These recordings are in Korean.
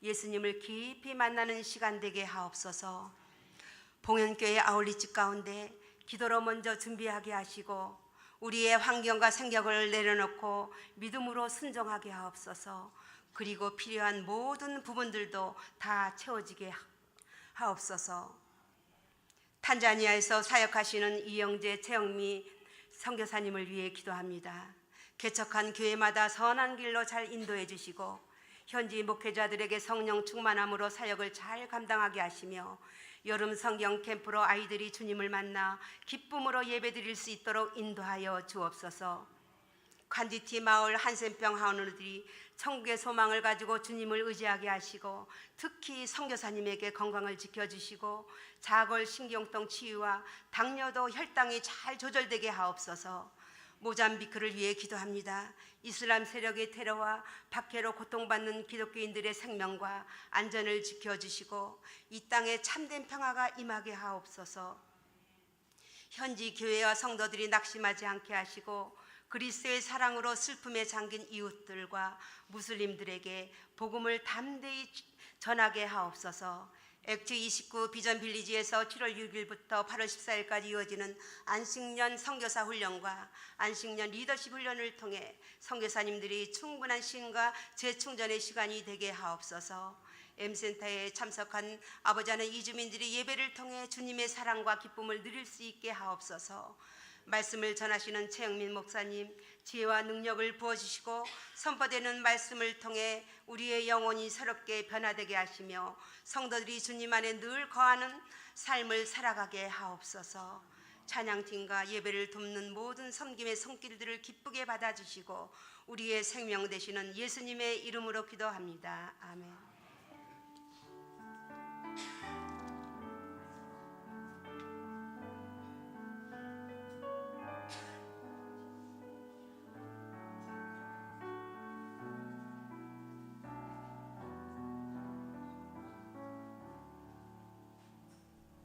예수님을 깊이 만나는 시간 되게 하옵소서. 봉현교회 아울릿집 가운데 기도로 먼저 준비하게 하시고 우리의 환경과 생각을 내려놓고 믿음으로 순종하게 하옵소서. 그리고 필요한 모든 부분들도 다 채워지게 하옵소서. 탄자니아에서 사역하시는 이영재, 최영미 선교사님을 위해 기도합니다. 개척한 교회마다 선한 길로 잘 인도해 주시고 현지 목회자들에게 성령 충만함으로 사역을 잘 감당하게 하시며 여름 성경 캠프로 아이들이 주님을 만나 기쁨으로 예배드릴 수 있도록 인도하여 주옵소서. 칸디티 마을 한센병 하원들이 천국의 소망을 가지고 주님을 의지하게 하시고 특히 선교사님에게 건강을 지켜주시고 자골 신경통 치유와 당뇨도 혈당이 잘 조절되게 하옵소서. 모잠비크를 위해 기도합니다. 이슬람 세력의 테러와 박해로 고통받는 기독교인들의 생명과 안전을 지켜주시고 이 땅에 참된 평화가 임하게 하옵소서. 현지 교회와 성도들이 낙심하지 않게 하시고 그리스도의 사랑으로 슬픔에 잠긴 이웃들과 무슬림들에게 복음을 담대히 전하게 하옵소서. 액트 29 비전 빌리지에서 7월 6일부터 8월 14일까지 이어지는 안식년 선교사 훈련과 안식년 리더십 훈련을 통해 선교사님들이 충분한 쉼과 재충전의 시간이 되게 하옵소서. M센터에 참석한 아버지 하는 이주민들이 예배를 통해 주님의 사랑과 기쁨을 누릴 수 있게 하옵소서. 말씀을 전하시는 최영민 목사님 지혜와 능력을 부어주시고 선포되는 말씀을 통해 우리의 영혼이 새롭게 변화되게 하시며 성도들이 주님 안에 늘 거하는 삶을 살아가게 하옵소서. 찬양팀과 예배를 돕는 모든 섬김의 손길들을 기쁘게 받아주시고 우리의 생명 되시는 예수님의 이름으로 기도합니다. 아멘.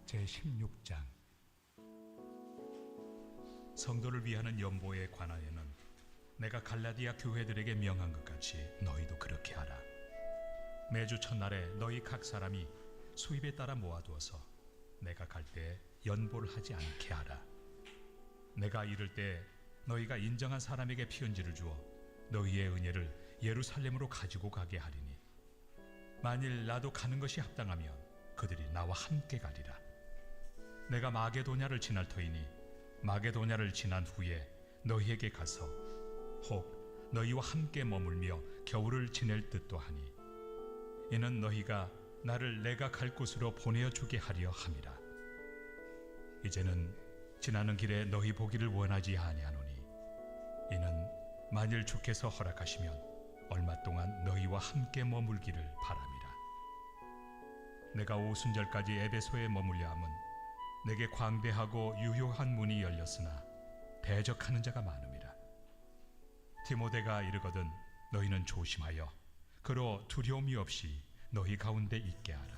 제16장 성도를 위하는 연보에 관하여는 내가 갈라디아 교회들에게 명한 것 같이 너희도 그렇게 하라. 매주 첫날에 너희 각 사람이 수입에 따라 모아두어서 내가 갈 때 연보를 하지 않게 하라. 내가 이를 때 너희가 인정한 사람에게 피은지를 주어 너희의 은혜를 예루살렘으로 가지고 가게 하리니 만일 나도 가는 것이 합당하면 그들이 나와 함께 가리라. 내가 마게도냐를 지날 터이니 마게도냐를 지난 후에 너희에게 가서 혹 너희와 함께 머물며 겨울을 지낼 듯도 하니 이는 너희가 나를 내가 갈 곳으로 보내어주게 하려 함이라. 이제는 지나는 길에 너희 보기를 원하지 아니하노니 이는 만일 주께서 허락하시면 얼마 동안 너희와 함께 머물기를 바람이라. 내가 오순절까지 에베소에 머물려 함은 내게 광대하고 유효한 문이 열렸으나 대적하는 자가 많음이라. 디모데가 이르거든 너희는 조심하여 그로 두려움이 없이 너희 가운데 있게 하라.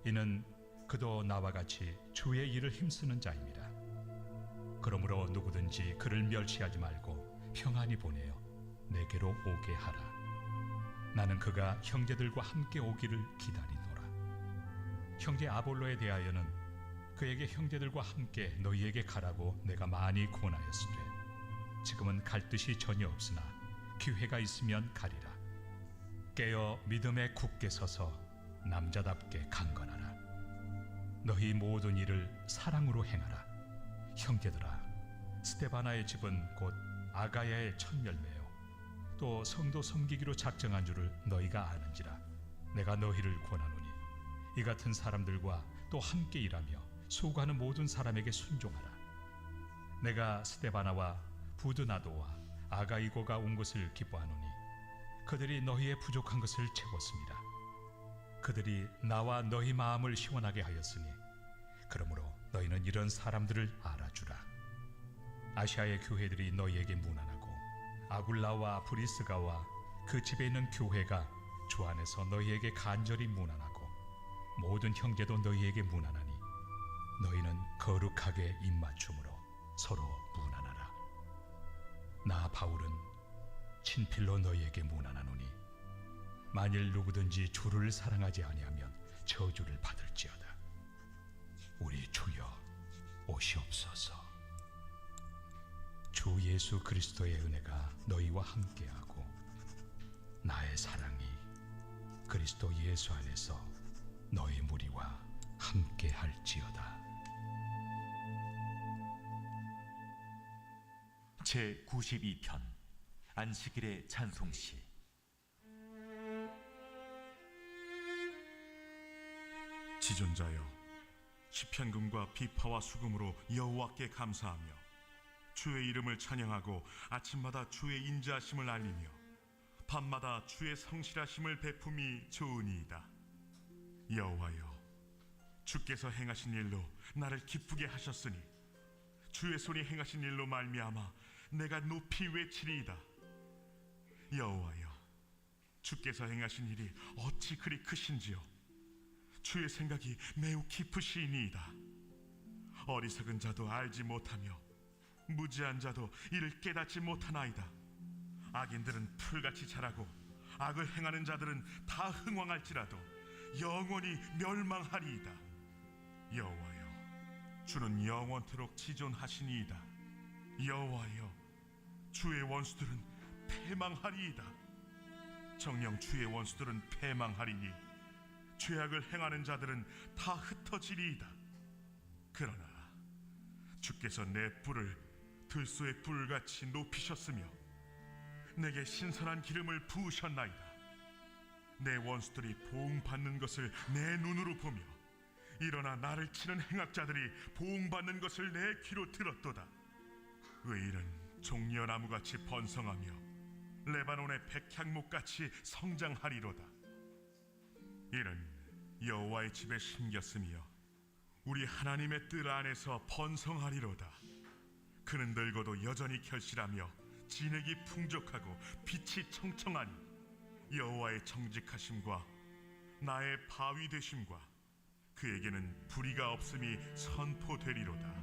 이는 그도 나와 같이 주의 일을 힘쓰는 자임이라. 그러므로 누구든지 그를 멸시하지 말고 평안히 보내어 내게로 오게 하라. 나는 그가 형제들과 함께 오기를 기다리노라. 형제 아볼로에 대하여는 그에게 형제들과 함께 너희에게 가라고 내가 많이 권하였으되 지금은 갈 뜻이 전혀 없으나 기회가 있으면 가리라. 깨어 믿음에 굳게 서서 남자답게 강건하라. 너희 모든 일을 사랑으로 행하라. 형제들아, 스데바나의 집은 곧 아가야의 첫 열매요 또 성도 섬기기로 작정한 줄을 너희가 아는지라. 내가 너희를 권하노니 이 같은 사람들과 또 함께 일하며 수고하는 모든 사람에게 순종하라. 내가 스데바나와 부드나도와 아가이고가 온 것을 기뻐하노니 그들이 너희의 부족한 것을 채웠습니다. 그들이 나와 너희 마음을 시원하게 하였으니 그러므로 너희는 이런 사람들을 알아주라. 아시아의 교회들이 너희에게 문안하고 아굴라와 브리스가와 그 집에 있는 교회가 주 안에서 너희에게 간절히 문안하고 모든 형제도 너희에게 문안하니 너희는 거룩하게 입맞춤으로 서로 문안하라. 나 바울은 친필로 너희에게 문안하노니 만일 누구든지 주를 사랑하지 아니하면 저주를 받을지어다. 우리 주여 오시옵소서. 주 예수 그리스도의 은혜가 너희와 함께하고 나의 사랑이 그리스도 예수 안에서 너희 무리와 함께할지어다. 제 92편 안식일의 찬송시. 지존자여, 시편금과 비파와 수금으로 여호와께 감사하며 주의 이름을 찬양하고 아침마다 주의 인자하심을 알리며 밤마다 주의 성실하심을 베품이 좋으니이다. 여호와여, 주께서 행하신 일로 나를 기쁘게 하셨으니 주의 손이 행하신 일로 말미암아 내가 높이 외치리이다. 여호와여, 주께서 행하신 일이 어찌 그리 크신지요. 주의 생각이 매우 깊으시니이다. 어리석은 자도 알지 못하며 무지한 자도 이를 깨닫지 못하나이다. 악인들은 풀같이 자라고 악을 행하는 자들은 다 흥왕할지라도 영원히 멸망하리이다. 여호와여, 주는 영원토록 지존하시니이다. 여호와여, 주의 원수들은 패망하리이다. 정녕 주의 원수들은 패망하리니 죄악을 행하는 자들은 다 흩어지리이다. 그러나 주께서 내 뿔을 들소의 뿔같이 높이셨으며 내게 신선한 기름을 부으셨나이다. 내 원수들이 보응받는 것을 내 눈으로 보며 일어나 나를 치는 행악자들이 보응받는 것을 내 귀로 들었도다. 의인은 종려나무같이 번성하며 레바논의 백향목같이 성장하리로다. 이는 여호와의 집에 심겼으며 우리 하나님의 뜰 안에서 번성하리로다. 그는 늙어도 여전히 결실하며 진액이 풍족하고 빛이 청청하니 여호와의 정직하심과 나의 바위 되심과 그에게는 불의가 없음이 선포되리로다.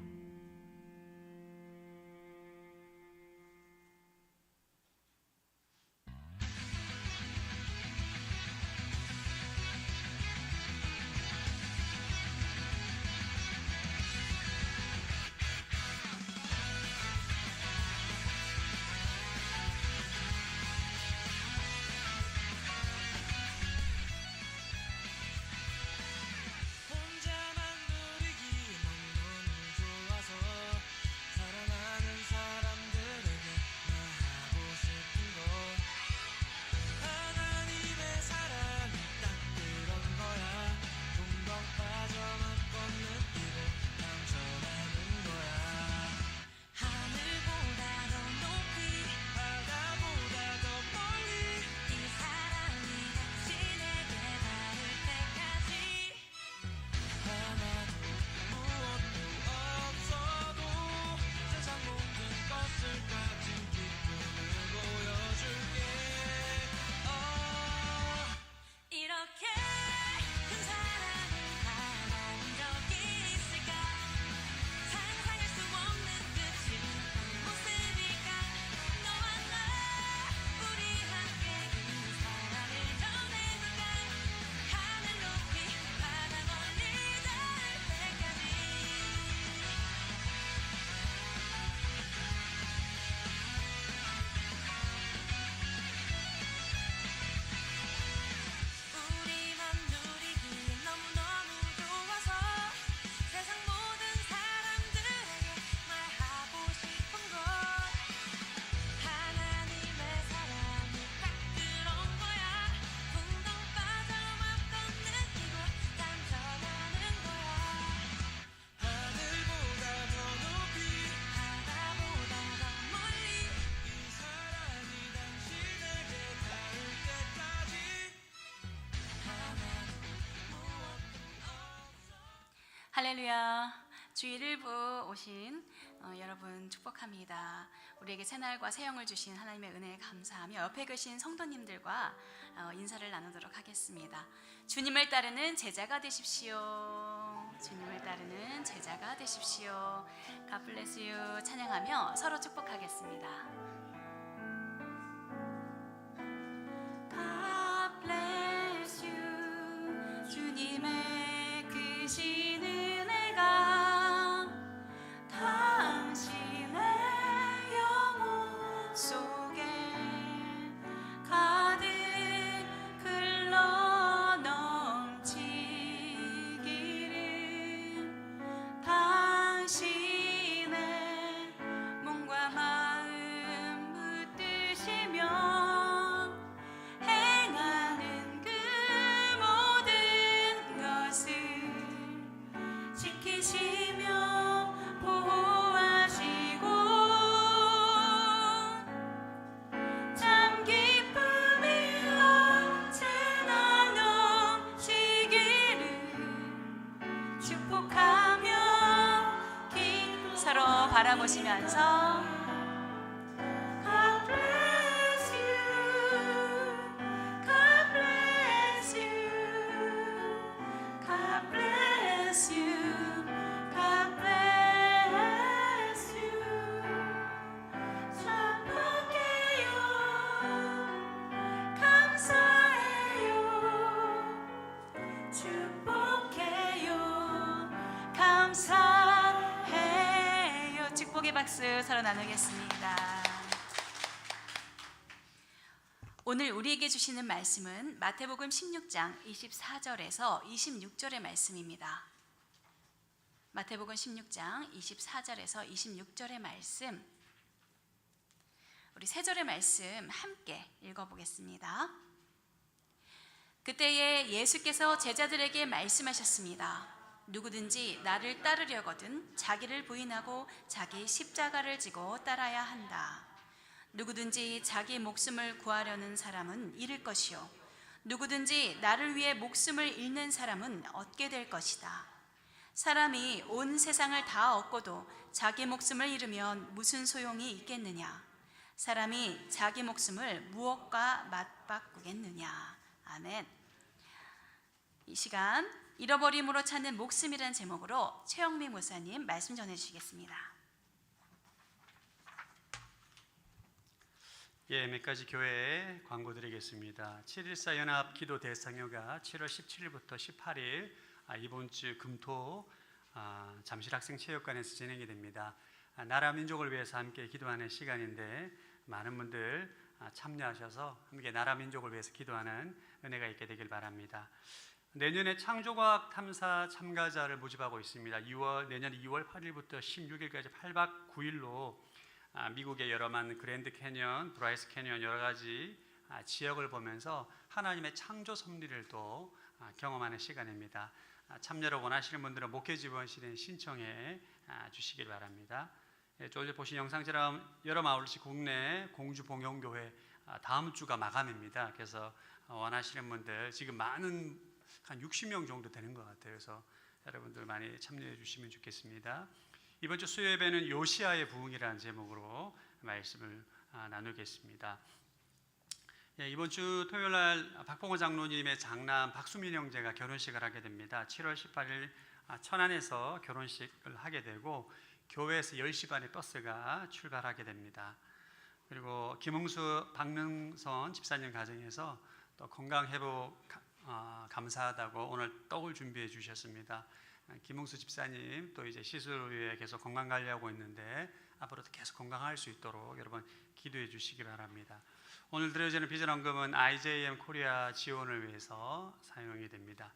할렐루야. 주일 일부 오신 여러분 축복합니다. 우리에게 새날과 새영을 주신 하나님의 은혜에 감사하며 옆에 계신 성도님들과 인사를 나누도록 하겠습니다. 주님을 따르는 제자가 되십시오. 주님을 따르는 제자가 되십시오. God bless you 찬양하며 서로 축복하겠습니다. God bless 주님의 크신 은혜가 당신의 영혼 속에 가득 흘러 넘치기를 당신의 몸과 마음 붙드시며 행하는 그 모든 것을 지키시며 보호하시고 참 기쁨이 언제나 넘치기를 축복하며 서로 바라보시면서 God bless you, God bless you, God bless you, God bless you. 축복해요, 감사해요, 축복해요, 감사해요. 축복의 박수 서로 나누겠습니다. 오늘 우리에게 주시는 말씀은 마태복음 16장 24절에서 26절의 말씀입니다. 마태복음 16장 24절에서 26절의 말씀, 우리 세 절의 말씀 함께 읽어보겠습니다. 그때에 예수께서 제자들에게 말씀하셨습니다. 누구든지 나를 따르려거든 자기를 부인하고 자기 십자가를 지고 따라야 한다. 누구든지 자기 목숨을 구하려는 사람은 잃을 것이요 누구든지 나를 위해 목숨을 잃는 사람은 얻게 될 것이다. 사람이 온 세상을 다 얻고도 자기 목숨을 잃으면 무슨 소용이 있겠느냐? 사람이 자기 목숨을 무엇과 맞바꾸겠느냐? 아멘. 이 시간 잃어버림으로 찾는 목숨이라는 제목으로 최영미 목사님 말씀 전해주시겠습니다. 예, 몇 가지 교회에 광고 드리겠습니다. 7.14 연합 기도 대상여가 7월 17일부터 18일 이번 주 금토 잠실 학생체육관에서 진행이 됩니다. 나라 민족을 위해서 함께 기도하는 시간인데 많은 분들 참여하셔서 함께 나라 민족을 위해서 기도하는 은혜가 있게 되길 바랍니다. 내년에 창조과학 탐사 참가자를 모집하고 있습니다. 내년 2월 8일부터 16일까지 8박 9일로 미국의 여러만 그랜드 캐니언, 브라이스 캐니언 여러 가지 지역을 보면서 하나님의 창조 섭리를 또 경험하는 시간입니다. 참여를 원하시는 분들은 목회 지원실에 신청해 주시길 바랍니다. 오늘 보신 영상처럼 여러 아울렛이 국내 공주 봉용교회 다음 주가 마감입니다. 그래서 원하시는 분들 지금 많은 한 60명 정도 되는 것 같아요. 그래서 여러분들 많이 참여해 주시면 좋겠습니다. 이번 주 수요 예배는 요시아의 부흥이라는 제목으로 말씀을 나누겠습니다. 예, 이번 주 토요일 날 박봉호 장로님의 장남 박수민 형제가 결혼식을 하게 됩니다. 7월 18일 천안에서 결혼식을 하게 되고 교회에서 10시 반에 버스가 출발하게 됩니다. 그리고 김흥수 박능선 집사님 가정에서 또 건강 회복 감사하다고 오늘 떡을 준비해 주셨습니다. 김흥수 집사님 또 이제 시술 후에 계속 건강 관리하고 있는데 앞으로도 계속 건강할 수 있도록 여러분 기도해 주시기 바랍니다. 오늘 드려지는 비전 헌금은 IJM 코리아 지원을 위해서 사용이 됩니다.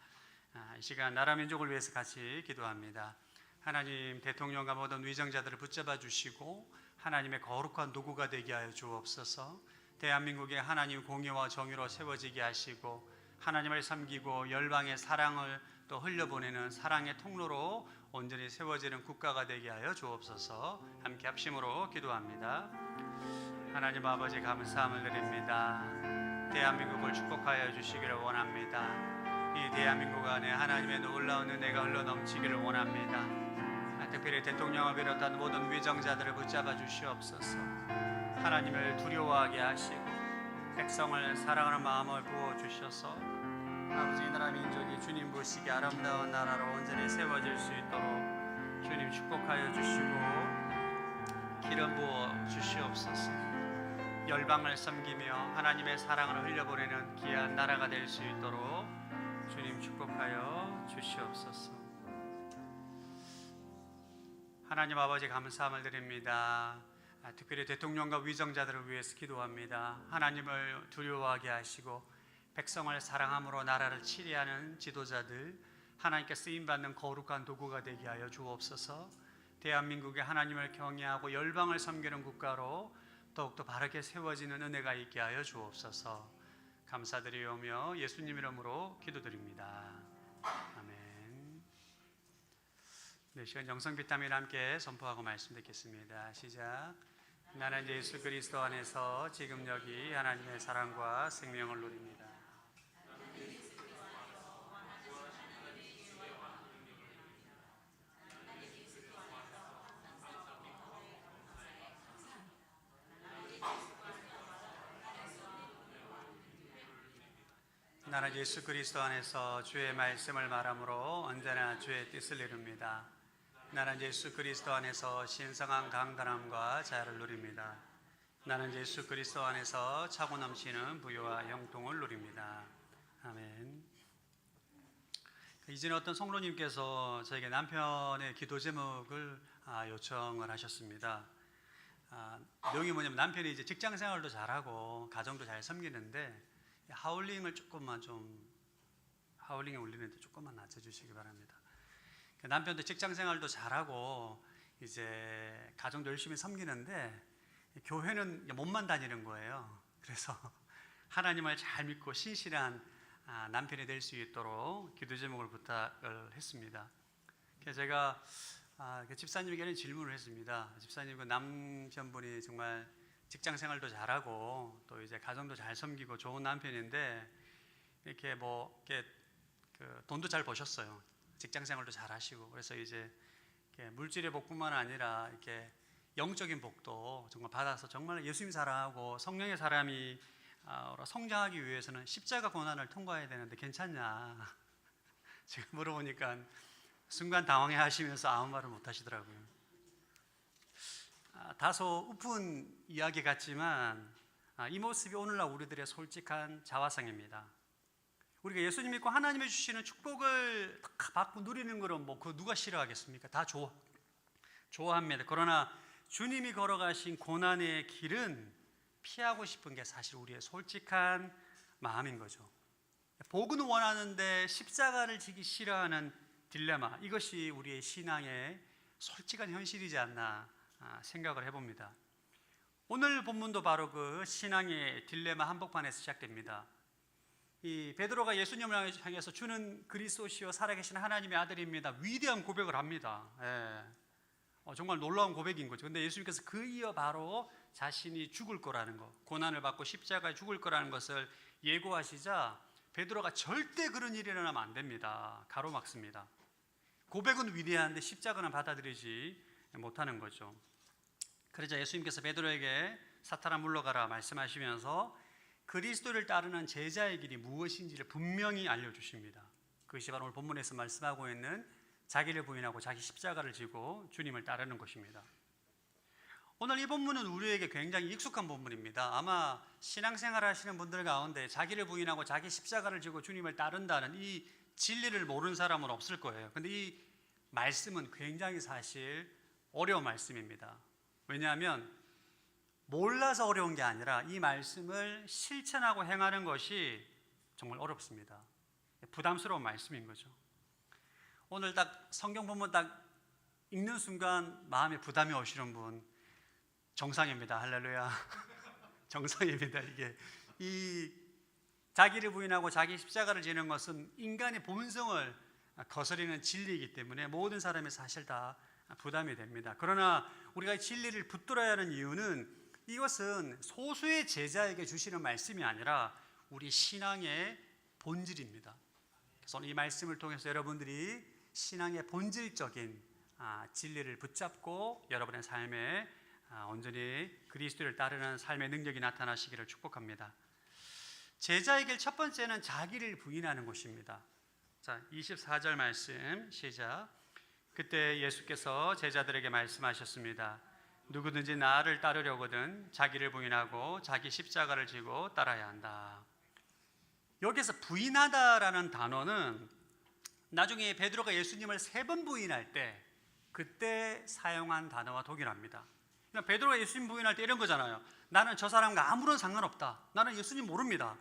이 시간 나라 민족을 위해서 같이 기도합니다. 하나님, 대통령과 모든 위정자들을 붙잡아 주시고 하나님의 거룩한 도구가 되게 하여 주옵소서. 대한민국에 하나님 공의와 정의로 세워지게 하시고 하나님을 섬기고 열방의 사랑을 또 흘려보내는 사랑의 통로로 온전히 세워지는 국가가 되게 하여 주옵소서. 함께 합심으로 기도합니다. 하나님 아버지 감사함을 드립니다. 대한민국을 축복하여 주시기를 원합니다. 이 대한민국 안에 하나님의 놀라운 은혜가 흘러넘치기를 원합니다. 특별히 대통령을 비롯한 모든 위정자들을 붙잡아 주시옵소서. 하나님을 두려워하게 하시고 백성을 사랑하는 마음을 부어주셔서 아버지 나라 민족이 주님 보시기 아름다운 나라로 온전히 세워질 수 있도록 주님 축복하여 주시고 기름 부어 주시옵소서. 열방을 섬기며 하나님의 사랑을 흘려보내는 귀한 나라가 될 수 있도록 주님 축복하여 허락하여 주시옵소서. 하나님 아버지 감사함을 드립니다. 특별히 대통령과 위정자들을 위해서 기도합니다. 하나님을 두려워하게 하시고 백성을 사랑함으로 나라를 치리하는 지도자들, 하나님께 쓰임받는 거룩한 도구가 되게 하여 주옵소서. 대한민국이 하나님을 경외하고 열방을 섬기는 국가로 더욱더 바르게 세워지는 은혜가 있게 하여 주옵소서. 감사드리오며 예수님 이름으로 기도드립니다. 아멘. 네, 시간 영성 비타민 함께 선포하고 말씀 듣겠습니다. 시작. 나는 예수 그리스도 안에서 지금 여기 하나님의 사랑과 생명을 누립니다. 나는 예수 그리스도 안에서 주의 말씀을 말함으로 언제나 주의 뜻을 이룹니다. 나는 예수 그리스도 안에서 신성한 강단함과 자유를 누립니다. 나는 예수 그리스도 안에서 차고 넘치는 부유와 형통을 누립니다. 아멘. 이전에 어떤 성로님께서 저에게 남편의 기도 제목을 요청을 하셨습니다. 내용이 뭐냐면 남편이 이제 직장 생활도 잘하고 가정도 잘 섬기는데 하울링을 하울링에 울리는데 조금만 낮춰주시기 바랍니다. 남편도 직장 생활도 잘하고 이제 가정도 열심히 섬기는데 교회는 몸만 다니는 거예요. 그래서 하나님을 잘 믿고 신실한 남편이 될 수 있도록 기도 제목을 부탁을 했습니다. 그래서 제가 집사님에게는 질문을 했습니다. 집사님, 그 남편분이 정말 직장 생활도 잘하고 또 이제 가정도 잘 섬기고 좋은 남편인데 이렇게 돈도 잘 버셨어요. 직장 생활도 잘 하시고 그래서 이제 물질의 복뿐만 아니라 이렇게 영적인 복도 정말 받아서 정말 예수님 사랑하고 성령의 사람이 성장하기 위해서는 십자가 고난을 통과해야 되는데 괜찮냐? 제가 물어보니까 순간 당황해 하시면서 아무 말을 못 하시더라고요. 다소 우픈 이야기 같지만 이 모습이 오늘날 우리들의 솔직한 자화상입니다. 우리가 예수님 믿고 하나님이 주시는 축복을 받고 누리는 거는 그 누가 싫어하겠습니까? 다 좋아합니다. 그러나 주님이 걸어가신 고난의 길은 피하고 싶은 게 사실 우리의 솔직한 마음인 거죠. 복은 원하는데 십자가를 지기 싫어하는 딜레마, 이것이 우리의 신앙의 솔직한 현실이지 않나 생각을 해봅니다. 오늘 본문도 바로 그 신앙의 딜레마 한복판에서 시작됩니다. 이 베드로가 예수님을 향해서 주는 그리스도시요 살아계신 하나님의 아들입니다. 위대한 고백을 합니다. 정말 놀라운 고백인 거죠. 근데 예수님께서 그 이어 바로 자신이 죽을 거라는 것, 고난을 받고 십자가에 죽을 거라는 것을 예고하시자 베드로가 절대 그런 일이 일어나면 안 됩니다. 가로막습니다. 고백은 위대한데 십자가는 받아들이지 못하는 거죠. 그러자 예수님께서 베드로에게 사탄아 물러가라 말씀하시면서 그리스도를 따르는 제자의 길이 무엇인지를 분명히 알려주십니다. 그것이 바로 오늘 본문에서 말씀하고 있는 자기를 부인하고 자기 십자가를 지고 주님을 따르는 것입니다. 오늘 이 본문은 우리에게 굉장히 익숙한 본문입니다. 아마 신앙생활 하시는 분들 가운데 자기를 부인하고 자기 십자가를 지고 주님을 따른다는 이 진리를 모르는 사람은 없을 거예요. 근데 이 말씀은 굉장히 사실 어려운 말씀입니다. 왜냐하면 몰라서 어려운 게 아니라 이 말씀을 실천하고 행하는 것이 정말 어렵습니다. 부담스러운 말씀인 거죠. 오늘 딱 성경 본문 딱 읽는 순간 마음에 부담이 오시는 분 정상입니다. 할렐루야. 정상입니다. 이게 이 자기를 부인하고 자기 십자가를 지는 것은 인간의 본성을 거스리는 진리이기 때문에 모든 사람이 사실 다 부담이 됩니다. 그러나 우리가 진리를 붙들어야 하는 이유는 이것은 소수의 제자에게 주시는 말씀이 아니라 우리 신앙의 본질입니다. 그래서 이 말씀을 통해서 여러분들이 신앙의 본질적인 진리를 붙잡고 여러분의 삶에 온전히 그리스도를 따르는 삶의 능력이 나타나시기를 축복합니다. 제자의 길 첫 번째는 자기를 부인하는 것입니다. 자, 24절 말씀 시작. 그때 예수께서 제자들에게 말씀하셨습니다. 누구든지 나를 따르려거든 자기를 부인하고 자기 십자가를 지고 따라야 한다. 여기서 부인하다라는 단어는 나중에 베드로가 예수님을 3번 부인할 때 그때 사용한 단어와 동일합니다. 그러니까 베드로가 예수님 부인할 때 이런 거잖아요. 나는 저 사람과 아무런 상관없다. 나는 예수님 모릅니다.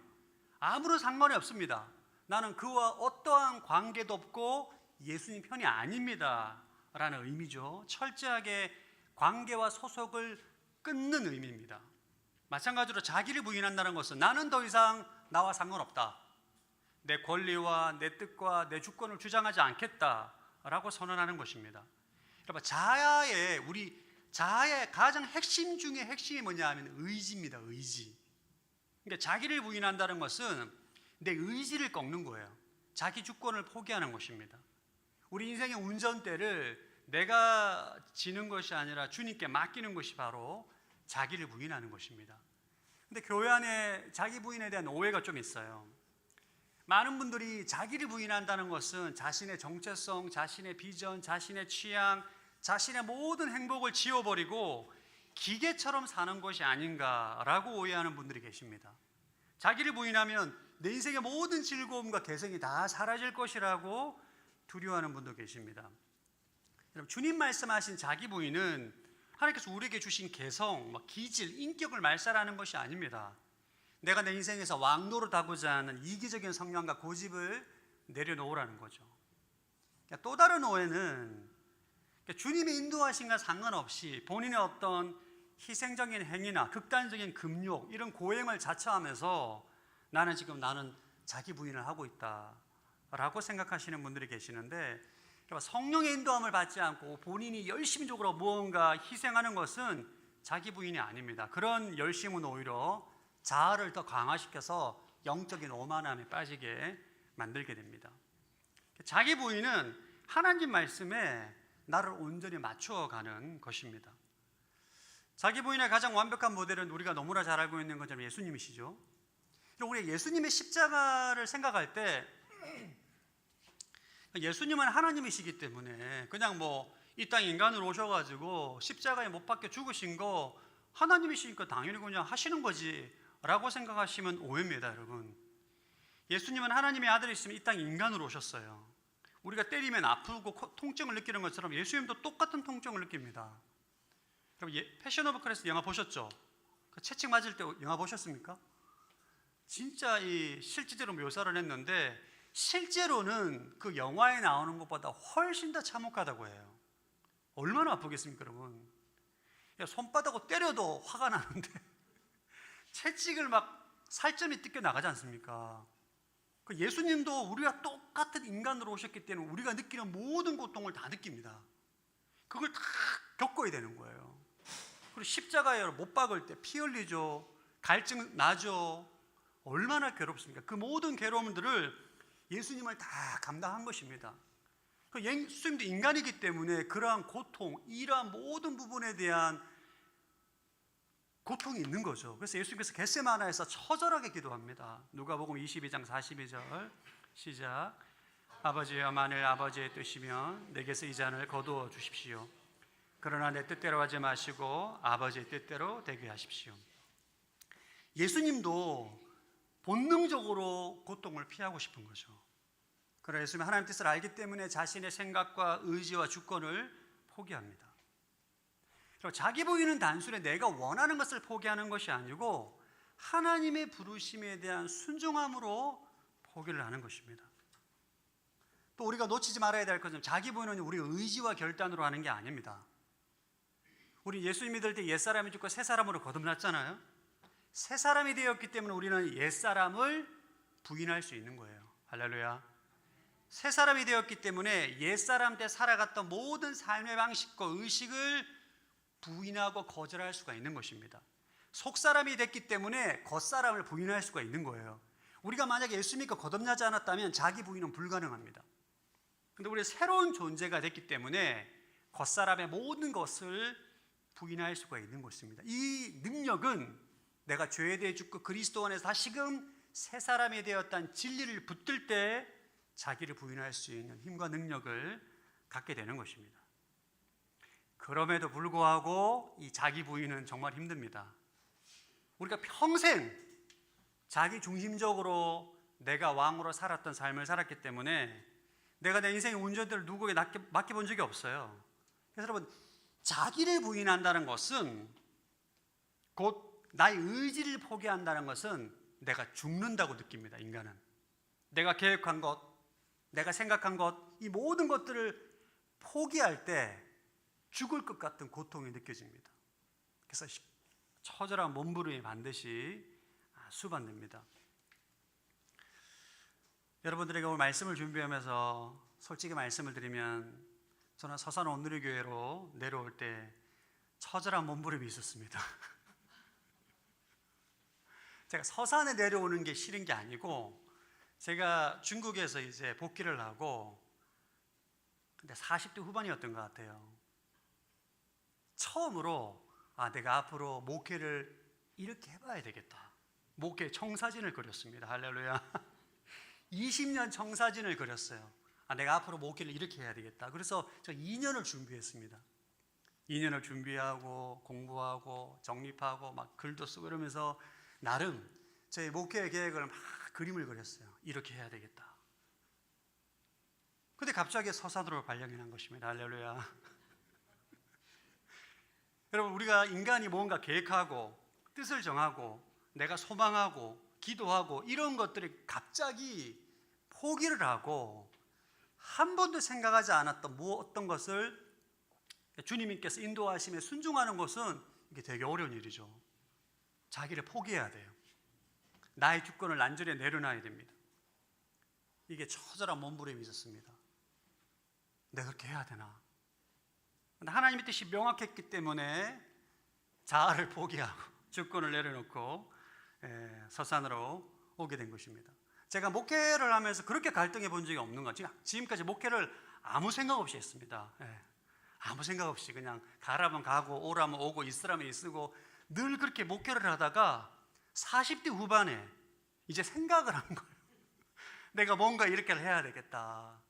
아무런 상관이 없습니다. 나는 그와 어떠한 관계도 없고 예수님 편이 아닙니다 라는 의미죠. 철저하게 관계와 소속을 끊는 의미입니다. 마찬가지로 자기를 부인한다는 것은 나는 더 이상 나와 상관없다. 내 권리와 내 뜻과 내 주권을 주장하지 않겠다라고 선언하는 것입니다. 여러분, 자아의 가장 핵심 중에 핵심이 뭐냐 하면 의지입니다. 의지. 그러니까 자기를 부인한다는 것은 내 의지를 꺾는 거예요. 자기 주권을 포기하는 것입니다. 우리 인생의 운전대를 내가 지는 것이 아니라 주님께 맡기는 것이 바로 자기를 부인하는 것입니다. 근데 교회 안에 자기 부인에 대한 오해가 좀 있어요. 많은 분들이 자기를 부인한다는 것은 자신의 정체성, 자신의 비전, 자신의 취향, 자신의 모든 행복을 지워버리고 기계처럼 사는 것이 아닌가라고 오해하는 분들이 계십니다. 자기를 부인하면 내 인생의 모든 즐거움과 개성이 다 사라질 것이라고 두려워하는 분도 계십니다. 여러분, 주님 말씀하신 자기 부인은 하나님께서 우리에게 주신 개성, 기질, 인격을 말살하는 것이 아닙니다. 내가 내 인생에서 왕노릇하고자 하는 이기적인 성향과 고집을 내려놓으라는 거죠. 또 다른 오해는 주님의 인도하심과 상관없이 본인의 어떤 희생적인 행위나 극단적인 금욕, 이런 고행을 자처하면서 나는 자기 부인을 하고 있다라고 생각하시는 분들이 계시는데, 성령의 인도함을 받지 않고 본인이 열심적으로 무언가 희생하는 것은 자기 부인이 아닙니다. 그런 열심은 오히려 자아를 더 강화시켜서 영적인 오만함에 빠지게 만들게 됩니다. 자기 부인은 하나님 말씀에 나를 온전히 맞추어가는 것입니다. 자기 부인의 가장 완벽한 모델은 우리가 너무나 잘 알고 있는 것처럼 예수님이시죠. 우리 예수님의 십자가를 생각할 때 예수님은 하나님이시기 때문에 그냥 이 땅 인간으로 오셔가지고 십자가에 못 박혀 죽으신 거 하나님이시니까 당연히 그냥 하시는 거지 라고 생각하시면 오해입니다. 여러분, 예수님은 하나님의 아들이시면 이 땅 인간으로 오셨어요. 우리가 때리면 아프고 통증을 느끼는 것처럼 예수님도 똑같은 통증을 느낍니다. 패션 오브 크리스트 영화 보셨죠? 채찍 맞을 때 영화 보셨습니까? 진짜 이 실제로 묘사를 했는데 실제로는 그 영화에 나오는 것보다 훨씬 더 참혹하다고 해요. 얼마나 아프겠습니까, 여러분? 손바닥으로 때려도 화가 나는데 채찍을 살점이 뜯겨 나가지 않습니까? 예수님도 우리가 똑같은 인간으로 오셨기 때문에 우리가 느끼는 모든 고통을 다 느낍니다. 그걸 다 겪어야 되는 거예요. 그리고 십자가에 못 박을 때 피 흘리죠. 갈증 나죠. 얼마나 괴롭습니까? 그 모든 괴로움들을 예수님을 다 감당한 것입니다. 예수님도 인간이기 때문에 그러한 고통, 이러한 모든 부분에 대한 고통이 있는 거죠. 그래서 예수님께서 겟세마나에서 처절하게 기도합니다. 누가복음 22장 42절 시작. 아버지여, 만일 아버지의 뜻이면 내게서 이 잔을 거두어 주십시오. 그러나 내 뜻대로 하지 마시고 아버지의 뜻대로 되게 하십시오. 예수님도 본능적으로 고통을 피하고 싶은 거죠. 그러나 예수님은 하나님 뜻을 알기 때문에 자신의 생각과 의지와 주권을 포기합니다. 자기 부인은 단순히 내가 원하는 것을 포기하는 것이 아니고 하나님의 부르심에 대한 순종함으로 포기를 하는 것입니다. 또 우리가 놓치지 말아야 될 것은 자기 부인은 우리 의지와 결단으로 하는 게 아닙니다. 우리 예수님 믿을 때 옛사람이 죽고 새사람으로 거듭났잖아요. 새사람이 되었기 때문에 우리는 옛사람을 부인할 수 있는 거예요. 할렐루야. 새사람이 되었기 때문에 옛사람 때 살아갔던 모든 삶의 방식과 의식을 부인하고 거절할 수가 있는 것입니다. 속사람이 됐기 때문에 겉사람을 부인할 수가 있는 거예요. 우리가 만약에 예수 믿고 거듭나지 않았다면 자기 부인은 불가능합니다. 그런데 우리 새로운 존재가 됐기 때문에 겉사람의 모든 것을 부인할 수가 있는 것입니다. 이 능력은 내가 죄에 대해 죽고 그리스도 안에서 다시금 새 사람이 되었다는 진리를 붙들 때 자기를 부인할 수 있는 힘과 능력을 갖게 되는 것입니다. 그럼에도 불구하고 이 자기 부인은 정말 힘듭니다. 우리가 평생 자기 중심적으로 내가 왕으로 살았던 삶을 살았기 때문에 내가 내 인생의 운전대를 누구에게 맡겨본 적이 없어요. 그래서 여러분, 자기를 부인한다는 것은 곧 나의 의지를 포기한다는 것은 내가 죽는다고 느낍니다. 인간은 내가 계획한 것, 내가 생각한 것, 이 모든 것들을 포기할 때 죽을 것 같은 고통이 느껴집니다. 그래서 처절한 몸부림이 반드시 수반됩니다. 여러분들에게 오늘 말씀을 준비하면서 솔직히 말씀을 드리면 저는 서산 온누리교회로 내려올 때 처절한 몸부림이 있었습니다. 제가 서산에 내려오는 게 싫은 게 아니고, 제가 중국에서 이제 복귀를 하고, 근데 40대 후반이었던 것 같아요. 처음으로 내가 앞으로 목회를 이렇게 해봐야 되겠다. 목회 청사진을 그렸습니다. 할렐루야. 20년 청사진을 그렸어요. 내가 앞으로 목회를 이렇게 해야 되겠다. 그래서 저 2년을 준비했습니다. 2년을 준비하고 공부하고 정립하고 막 글도 쓰고 이러면서 나름 저희 목회 계획을 막 그림을 그렸어요. 이렇게 해야 되겠다. 근데 갑자기 서산으로 발령이 난 것입니다. 할렐루야. 여러분, 우리가 인간이 뭔가 계획하고 뜻을 정하고 내가 소망하고 기도하고 이런 것들이 갑자기 포기를 하고 한 번도 생각하지 않았던 어떤 것을 주님께서 인도하심에 순종하는 것은 이게 되게 어려운 일이죠. 자기를 포기해야 돼요. 나의 주권을 난전에 내려놔야 됩니다. 이게 처절한 몸부림이 있었습니다. 내가 그렇게 해야 되나? 근데 하나님의 뜻이 명확했기 때문에 자아를 포기하고 주권을 내려놓고 서산으로 오게 된 것입니다. 제가 목회를 하면서 그렇게 갈등해 본 적이 없는 것 같아요. 지금까지 목회를 아무 생각 없이 했습니다. 아무 생각 없이 그냥 가라면 가고 오라면 오고 있으라면 있으고 늘 그렇게 목회를 하다가 40대 후반에 이제 생각을 한 거예요. 내가 뭔가 이렇게 해야 되겠다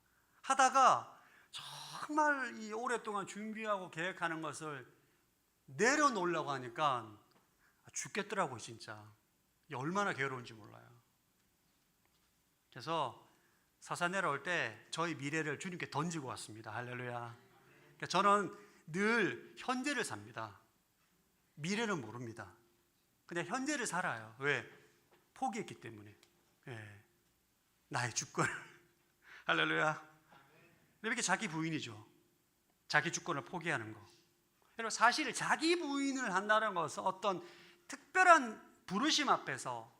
하다가 정말 이 오랫동안 준비하고 계획하는 것을 내려놓으려고 하니까 죽겠더라고요. 진짜 이게 얼마나 괴로운지 몰라요. 그래서 서산 내려올 때 저희 미래를 주님께 던지고 왔습니다. 할렐루야. 그러니까 저는 늘 현재를 삽니다. 미래는 모릅니다. 그냥 현재를 살아요. 왜? 포기했기 때문에. 나의 주권을. 할렐루야. 이렇게 자기 부인이죠. 자기 주권을 포기하는 거. 여러분, 사실 자기 부인을 한다는 것은 어떤 특별한 부르심 앞에서,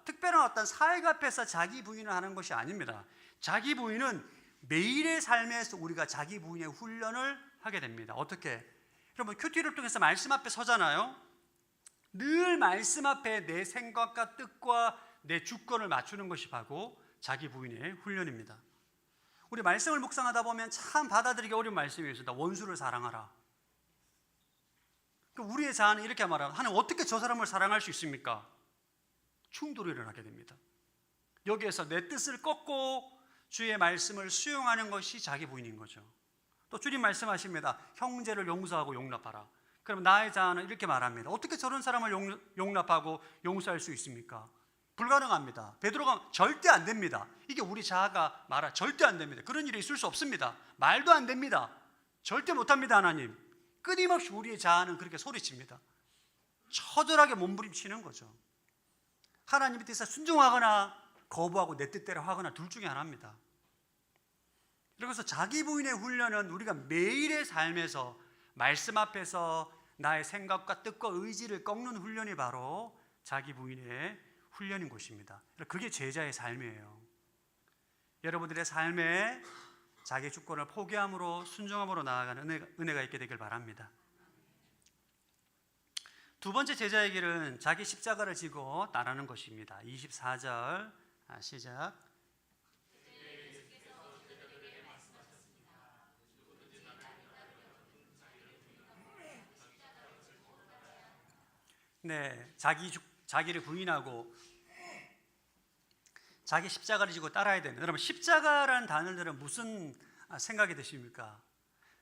특별한 어떤 사역 앞에서 자기 부인을 하는 것이 아닙니다. 자기 부인은 매일의 삶에서 우리가 자기 부인의 훈련을 하게 됩니다. 어떻게? 여러분, 큐티를 통해서 말씀 앞에 서잖아요. 늘 말씀 앞에 내 생각과 뜻과 내 주권을 맞추는 것이 바로 자기 부인의 훈련입니다. 우리 말씀을 묵상하다 보면 참 받아들이기 어려운 말씀이 있습니다. 원수를 사랑하라. 우리의 자아는 이렇게 말합니다. 하나님, 어떻게 저 사람을 사랑할 수 있습니까? 충돌이 일어나게 됩니다. 여기에서 내 뜻을 꺾고 주의 말씀을 수용하는 것이 자기 부인인 거죠. 또 주님 말씀하십니다. 형제를 용서하고 용납하라. 그럼 나의 자아는 이렇게 말합니다. 어떻게 저런 사람을 용납하고 용서할 수 있습니까? 불가능합니다. 베드로가 절대 안 됩니다. 이게 우리 자아가 말하 절대 안 됩니다. 그런 일이 있을 수 없습니다. 말도 안 됩니다. 절대 못합니다. 하나님. 끊임없이 우리의 자아는 그렇게 소리칩니다. 처절하게 몸부림치는 거죠. 하나님의 뜻에 순종하거나 거부하고 내 뜻대로 하거나 둘 중에 하나입니다. 그래서 자기 부인의 훈련은 우리가 매일의 삶에서 말씀 앞에서 나의 생각과 뜻과 의지를 꺾는 훈련이 바로 자기 부인의 훈련인 것입니다. 그게 제자의 삶이에요. 여러분들의 삶에 자기 주권을 포기함으로 순종함으로 나아가는 은혜가 있게 되길 바랍니다. 두 번째 제자의 길은 자기 십자가를 지고 따르는 것입니다. 24절 시작. 네, 자기를 부인하고 자기 십자가를 지고 따라야 되는. 여러분, 십자가라는 단어들은 무슨 생각이 드십니까?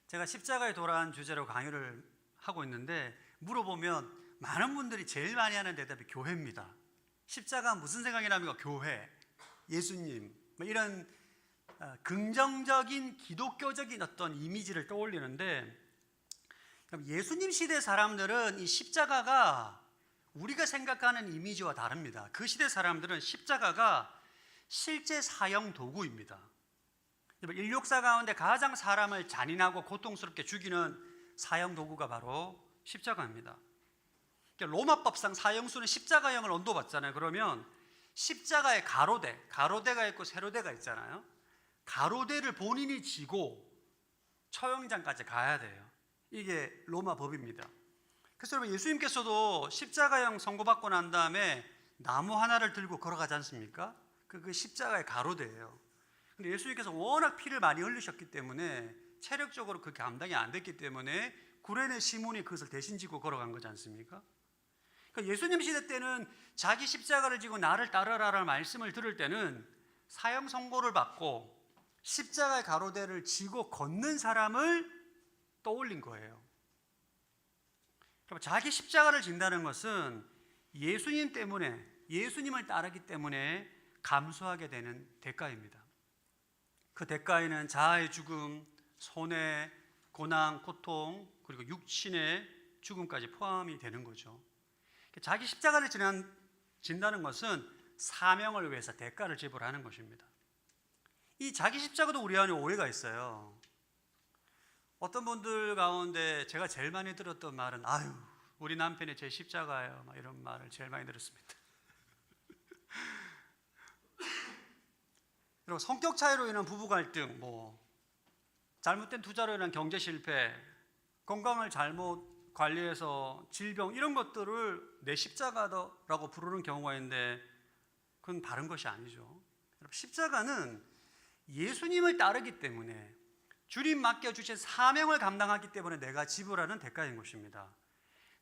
제가 십자가에 돌아온 주제로 강의를 하고 있는데 물어보면 많은 분들이 제일 많이 하는 대답이 교회입니다. 십자가 무슨 생각이 납니까? 교회, 예수님, 이런 긍정적인 기독교적인 어떤 이미지를 떠올리는데, 예수님 시대 사람들은 이 십자가가 우리가 생각하는 이미지와 다릅니다. 그 시대 사람들은 십자가가 실제 사형 도구입니다. 인류 역사 가운데 가장 사람을 잔인하고 고통스럽게 죽이는 사형 도구가 바로 십자가입니다. 로마법상 사형수는 십자가형을 언도받잖아요. 그러면 십자가에 가로대가 있고 세로대가 있잖아요. 가로대를 본인이 지고 처형장까지 가야 돼요. 이게 로마 법입니다. 그래서 여러분, 예수님께서도 십자가형 선고받고 난 다음에 나무 하나를 들고 걸어가지 않습니까? 그 십자가의 가로대예요. 근데 예수님께서 워낙 피를 많이 흘리셨기 때문에 체력적으로 그 감당이 안 됐기 때문에 구레네 시몬이 그것을 대신 지고 걸어간 거지 않습니까? 그러니까 예수님 시대 때는 자기 십자가를 지고 나를 따르라라는 말씀을 들을 때는 사형 선고를 받고 십자가의 가로대를 지고 걷는 사람을 떠올린 거예요. 자기 십자가를 진다는 것은 예수님 때문에, 예수님을 따르기 때문에 감수하게 되는 대가입니다. 그 대가에는 자아의 죽음, 손해, 고난, 고통, 그리고 육신의 죽음까지 포함이 되는 거죠. 자기 십자가를 진다는 것은 사명을 위해서 대가를 지불하는 것입니다. 이 자기 십자가도 우리 안에 오해가 있어요. 어떤 분들 가운데 제가 제일 많이 들었던 말은, 아유, 우리 남편이 제 십자가예요, 막 이런 말을 제일 많이 들었습니다. 그리고 성격 차이로 인한 부부 갈등, 잘못된 투자로 인한 경제 실패, 건강을 잘못 관리해서 질병, 이런 것들을 내 십자가라고 부르는 경우가 있는데 그건 바른 것이 아니죠. 십자가는 예수님을 따르기 때문에, 주님 맡겨주신 사명을 감당하기 때문에 내가 지불하는 대가인 것입니다.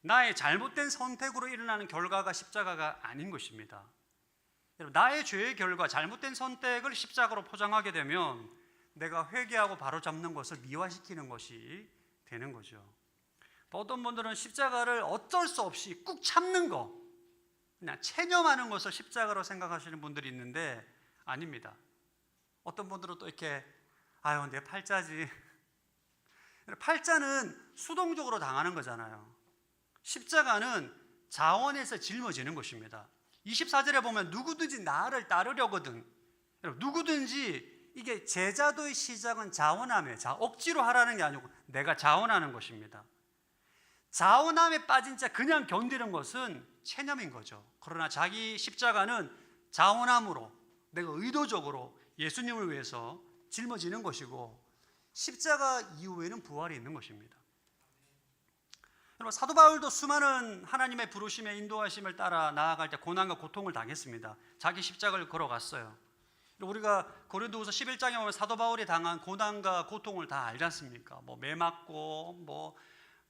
나의 잘못된 선택으로 일어나는 결과가 십자가가 아닌 것입니다. 나의 죄의 결과, 잘못된 선택을 십자가로 포장하게 되면 내가 회개하고 바로잡는 것을 미화시키는 것이 되는 거죠. 또 어떤 분들은 십자가를 어쩔 수 없이 꾹 참는 거, 그냥 체념하는 것을 십자가로 생각하시는 분들이 있는데 아닙니다. 어떤 분들은 또 이렇게, 아유, 내 팔자지. 팔자는 수동적으로 당하는 거잖아요. 십자가는 자원에서 짊어지는 것입니다. 24절에 보면 누구든지 나를 따르려거든. 누구든지, 이게 제자도의 시작은 자원함이에요. 억지로 하라는 게 아니고 내가 자원하는 것입니다. 자원함에 빠진 자 그냥 견디는 것은 체념인 거죠. 그러나 자기 십자가는 자원함으로, 내가 의도적으로 예수님을 위해서 짊어지는 것이고, 십자가 이후에는 부활이 있는 것입니다. 여러분, 사도 바울도 수많은 하나님의 부르심에 인도하심을 따라 나아갈 때 고난과 고통을 당했습니다. 자기 십자가를 걸어갔어요. 우리가 고린도후서 11장에 보면 사도 바울이 당한 고난과 고통을 다 알지 않습니까? 매 맞고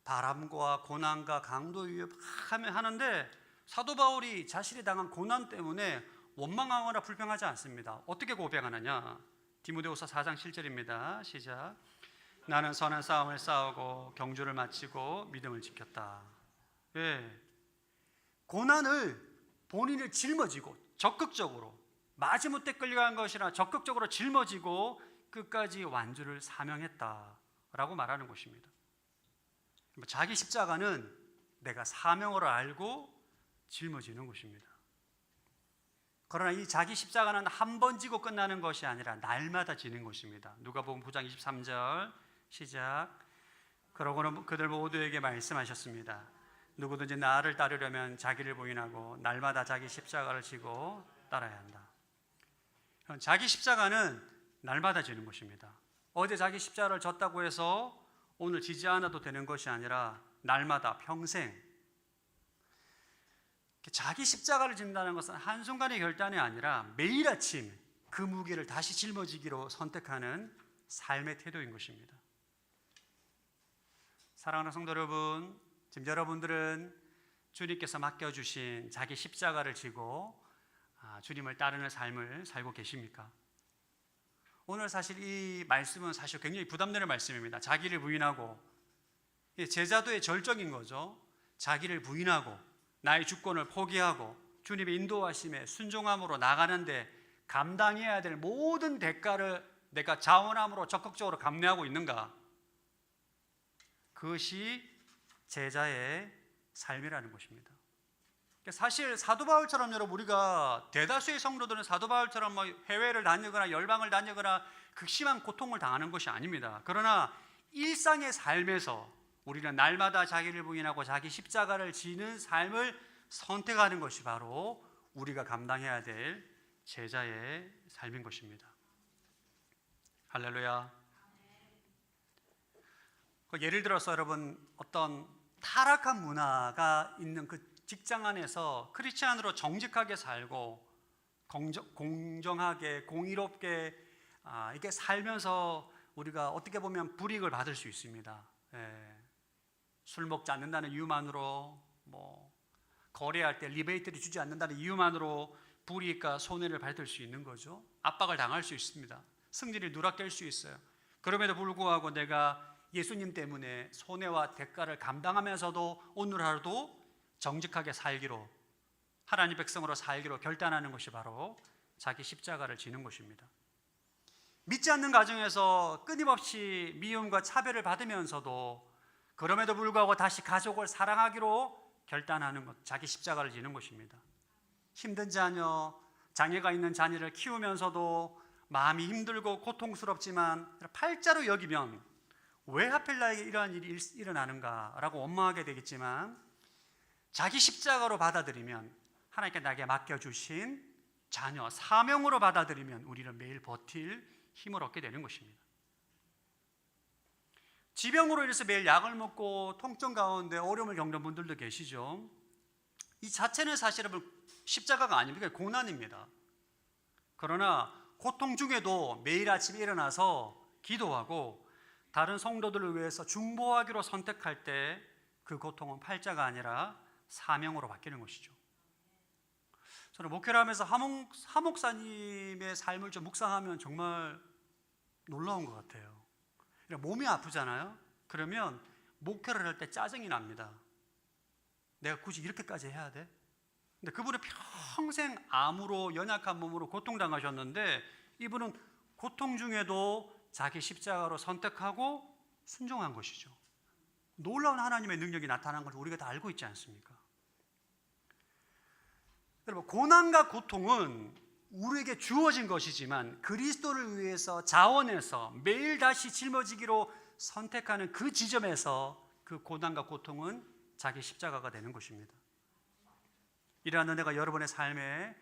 바람과 고난과 강도 위협 하는데, 사도 바울이 자신이 당한 고난 때문에 원망하거나 불평하지 않습니다. 어떻게 고백하느냐? 디모데후서 4장 7절입니다. 시작. 나는 선한 싸움을 싸우고 경주를 마치고 믿음을 지켰다. 예. 고난을 본인을 짊어지고 적극적으로, 마지못해 끌려간 것이라 적극적으로 짊어지고 끝까지 완주를 사명했다라고 말하는 것입니다. 자기 십자가는 내가 사명으로 알고 짊어지는 것입니다. 그러나 이 자기 십자가는 한 번 지고 끝나는 것이 아니라 날마다 지는 것입니다. 누가복음 9장 23절 시작. 그러고는 그들 모두에게 말씀하셨습니다. 누구든지 나를 따르려면 자기를 부인하고 날마다 자기 십자가를 지고 따라야 한다. 자기 십자가는 날마다 지는 것입니다. 어제 자기 십자가를 졌다고 해서 오늘 지지 않아도 되는 것이 아니라 날마다 평생. 자기 십자가를 진다는 것은 한순간의 결단이 아니라 매일 아침 그 무게를 다시 짊어지기로 선택하는 삶의 태도인 것입니다. 사랑하는 성도 여러분, 지금 여러분들은 주님께서 맡겨주신 자기 십자가를 지고 주님을 따르는 삶을 살고 계십니까? 오늘 사실 이 말씀은 사실 굉장히 부담되는 말씀입니다. 자기를 부인하고, 제자도의 절정인 거죠. 자기를 부인하고 나의 주권을 포기하고 주님의 인도하심에 순종함으로 나가는데 감당해야 될 모든 대가를 내가 자원함으로 적극적으로 감내하고 있는가? 그것이 제자의 삶이라는 것입니다. 사실 사도 바울처럼 여러분, 우리가 대다수의 성도들은 사도 바울처럼 뭐 해외를 다니거나 열방을 다니거나 극심한 고통을 당하는 것이 아닙니다. 그러나 일상의 삶에서 우리는 날마다 자기를 부인하고 자기 십자가를 지는 삶을 선택하는 것이 바로 우리가 감당해야 될 제자의 삶인 것입니다. 할렐루야. 예를 들어서 여러분, 어떤 타락한 문화가 있는 그 직장 안에서 크리스찬으로 정직하게 살고 공정하게 공의롭게 이렇게 살면서 우리가 어떻게 보면 불이익을 받을 수 있습니다. 술 먹지 않는다는 이유만으로, 뭐 거래할 때 리베이트를 주지 않는다는 이유만으로 불이익과 손해를 받을 수 있는 거죠. 압박을 당할 수 있습니다. 승진이 누락될 수 있어요. 그럼에도 불구하고 내가 예수님 때문에 손해와 대가를 감당하면서도 오늘 하루도 정직하게 살기로, 하나님 백성으로 살기로 결단하는 것이 바로 자기 십자가를 지는 것입니다. 믿지 않는 가정에서 끊임없이 미움과 차별을 받으면서도 그럼에도 불구하고 다시 가족을 사랑하기로 결단하는 것, 자기 십자가를 지는 것입니다. 힘든 자녀, 장애가 있는 자녀를 키우면서도 마음이 힘들고 고통스럽지만 팔자로 여기면 왜 하필 나에게 이러한 일이 일어나는가라고 원망하게 되겠지만, 자기 십자가로 받아들이면, 하나님께 나에게 맡겨주신 자녀, 사명으로 받아들이면 우리는 매일 버틸 힘을 얻게 되는 것입니다. 지병으로 인해서 매일 약을 먹고 통증 가운데 어려움을 겪는 분들도 계시죠. 이 자체는 사실은 십자가가 아닙니다. 고난입니다. 그러나 고통 중에도 매일 아침에 일어나서 기도하고 다른 성도들을 위해서 중보하기로 선택할 때 그 고통은 팔자가 아니라 사명으로 바뀌는 것이죠. 저는 목회를 하면서 하목사님의 삶을 좀 묵상하면 정말 놀라운 것 같아요. 몸이 아프잖아요. 그러면 목회를 할 때 짜증이 납니다. 내가 굳이 이렇게까지 해야 돼? 근데 그분은 평생 암으로, 연약한 몸으로 고통당하셨는데, 이분은 고통 중에도 자기 십자가로 선택하고 순종한 것이죠. 놀라운 하나님의 능력이 나타난 걸 우리가 다 알고 있지 않습니까? 여러분, 고난과 고통은 우리에게 주어진 것이지만 그리스도를 위해서 자원해서 매일 다시 짊어지기로 선택하는 그 지점에서 그 고난과 고통은 자기 십자가가 되는 것입니다. 이러한 은혜가 여러분의 삶에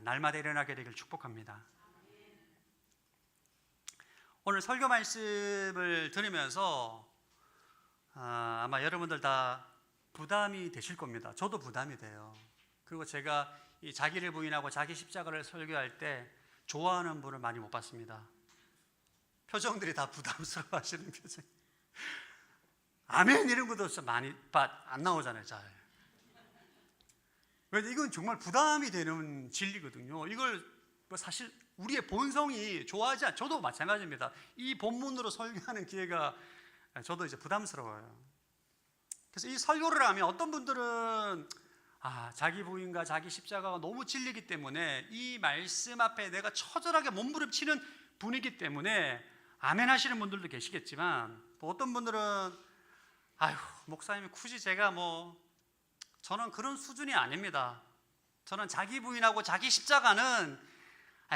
날마다 일어나게 되길 축복합니다. 오늘 설교 말씀을 들으면서 아마 여러분들 다 부담이 되실 겁니다. 저도 부담이 돼요. 그리고 제가 이 자기를 부인하고 자기 십자가를 설교할 때 좋아하는 분을 많이 못 봤습니다. 표정들이 다 부담스러워 하시는 표정. 아멘 이런 것도 많이 안 나오잖아요. 잘. 왜냐면 이건 정말 부담이 되는 진리거든요. 이걸 사실 우리의 본성이 좋아하지 않아요. 저도 마찬가지입니다. 이 본문으로 설교하는 기회가 저도 이제 부담스러워요. 그래서 이 설교를 하면 어떤 분들은 자기 부인과 자기 십자가가 너무 진리기 때문에 이 말씀 앞에 내가 처절하게 몸부림치는 분이기 때문에 아멘 하시는 분들도 계시겠지만, 또 어떤 분들은 목사님이 굳이 제가 저는 그런 수준이 아닙니다. 저는 자기 부인하고 자기 십자가는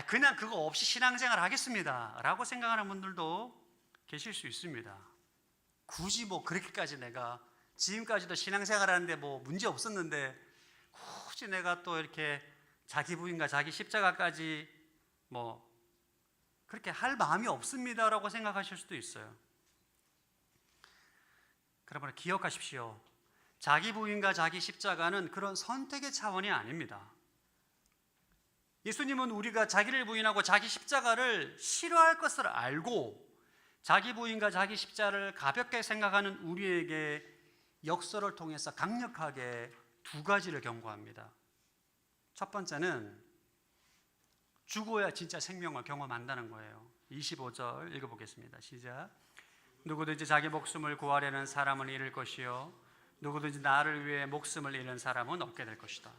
그냥 그거 없이 신앙생활 하겠습니다 라고 생각하는 분들도 계실 수 있습니다. 굳이 그렇게까지 내가 지금까지도 신앙생활 하는데 문제 없었는데 굳이 내가 또 이렇게 자기 부인과 자기 십자가까지 그렇게 할 마음이 없습니다 라고 생각하실 수도 있어요. 여러분 기억하십시오. 자기 부인과 자기 십자가는 그런 선택의 차원이 아닙니다. 예수님은 우리가 자기를 부인하고 자기 십자가를 싫어할 것을 알고 자기 부인과 자기 십자가를 가볍게 생각하는 우리에게 역설을 통해서 강력하게 두 가지를 경고합니다. 첫 번째는 죽어야 진짜 생명을 경험한다는 거예요. 25절 읽어보겠습니다. 시작. 누구든지 자기 목숨을 구하려는 사람은 잃을 것이요 누구든지 나를 위해 목숨을 잃는 사람은 얻게 될 것이다.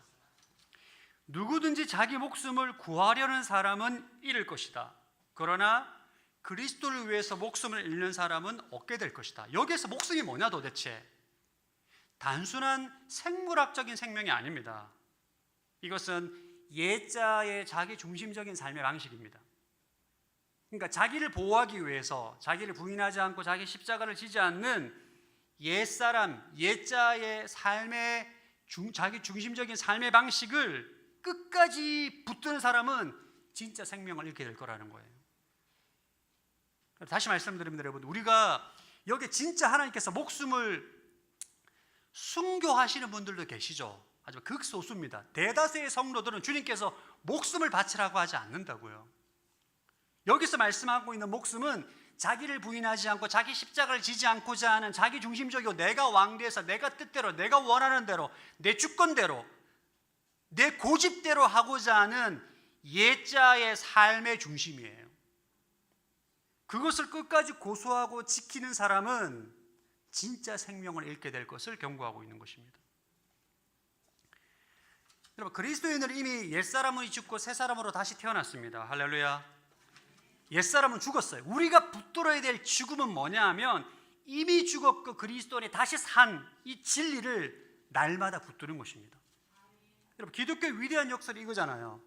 누구든지 자기 목숨을 구하려는 사람은 잃을 것이다. 그러나 그리스도를 위해서 목숨을 잃는 사람은 얻게 될 것이다. 여기에서 목숨이 뭐냐 도대체? 단순한 생물학적인 생명이 아닙니다. 이것은 예자의 자기 중심적인 삶의 방식입니다. 그러니까 자기를 보호하기 위해서 자기를 부인하지 않고 자기 십자가를 지지 않는 옛사람, 예자의 삶의 자기 중심적인 삶의 방식을 끝까지 붙드는 사람은 진짜 생명을 잃게 될 거라는 거예요. 다시 말씀드립니다, 여러분. 우리가 여기 진짜 하나님께서 목숨을 순교하시는 분들도 계시죠. 하지만 극소수입니다. 대다수의 성도들은 주님께서 목숨을 바치라고 하지 않는다고요. 여기서 말씀하고 있는 목숨은 자기를 부인하지 않고 자기 십자가를 지지 않고자 하는 자기 중심적이고 내가 왕래해서 내가 뜻대로 내가 원하는 대로 내 주권대로 내 고집대로 하고자 하는 예자의 삶의 중심이에요. 그것을 끝까지 고수하고 지키는 사람은 진짜 생명을 잃게 될 것을 경고하고 있는 것입니다. 여러분, 그리스도인은 이미 옛사람은 죽고 새사람으로 다시 태어났습니다. 할렐루야. 옛사람은 죽었어요. 우리가 붙들어야 될 죽음은 뭐냐 하면 이미 죽었고 그리스도 안에 다시 산 이 진리를 날마다 붙드는 것입니다. 여러분, 기독교의 위대한 역설이 이거잖아요.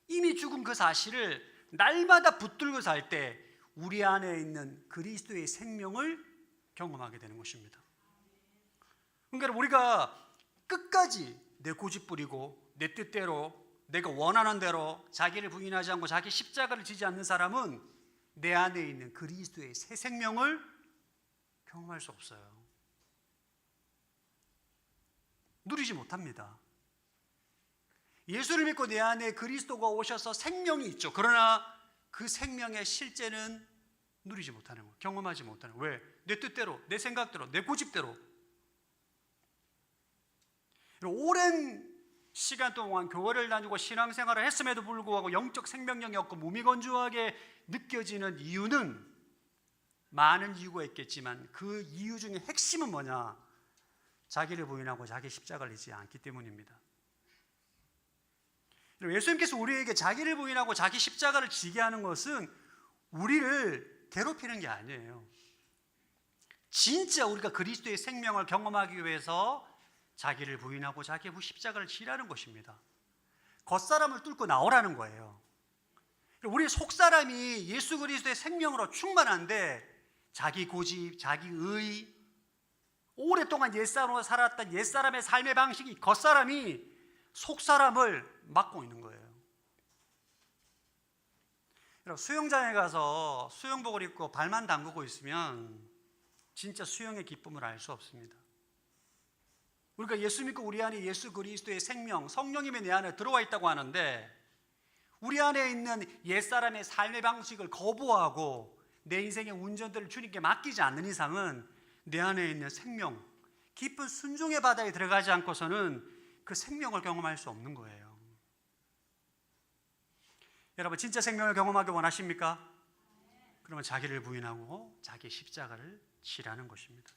이미 죽은 그 사실을 날마다 붙들고 살 때 우리 안에 있는 그리스도의 생명을 경험하게 되는 것입니다. 그러니까 우리가 끝까지 내 고집 부리고 내 뜻대로 내가 원하는 대로 자기를 부인하지 않고 자기 십자가를 지지 않는 사람은 내 안에 있는 그리스도의 새 생명을 경험할 수 없어요. 누리지 못합니다. 예수를 믿고 내 안에 그리스도가 오셔서 생명이 있죠. 그러나 그 생명의 실제는 누리지 못하는 거예요. 경험하지 못하는 거예요. 왜? 내 뜻대로, 내 생각대로, 내 고집대로. 오랜 시간 동안 교회를 다니고 신앙생활을 했음에도 불구하고 영적 생명력이 없고 무미건조하게 느껴지는 이유는 많은 이유가 있겠지만 그 이유 중에 핵심은 뭐냐? 자기를 부인하고 자기 십자가를 지지 않기 때문입니다. 예수님께서 우리에게 자기를 부인하고 자기 십자가를 지게 하는 것은 우리를 괴롭히는 게 아니에요. 진짜 우리가 그리스도의 생명을 경험하기 위해서 자기를 부인하고 자기 십자가를 지라는 것입니다. 겉사람을 뚫고 나오라는 거예요. 우리 속사람이 예수 그리스도의 생명으로 충만한데 자기 고집, 자기 의, 오랫동안 옛사람으로 살았던 옛사람의 삶의 방식이 겉사람이 속사람을 막고 있는 거예요. 수영장에 가서 수영복을 입고 발만 담그고 있으면 진짜 수영의 기쁨을 알 수 없습니다. 우리가 예수 믿고 우리 안에 예수 그리스도의 생명, 성령님이 내 안에 들어와 있다고 하는데 우리 안에 있는 옛사람의 삶의 방식을 거부하고 내 인생의 운전들을 주님께 맡기지 않는 이상은 내 안에 있는 생명, 깊은 순종의 바다에 들어가지 않고서는 그 생명을 경험할 수 없는 거예요. 여러분, 진짜 생명을 경험하기 원하십니까? 그러면 자기를 부인하고 자기 십자가를 지라는 것입니다.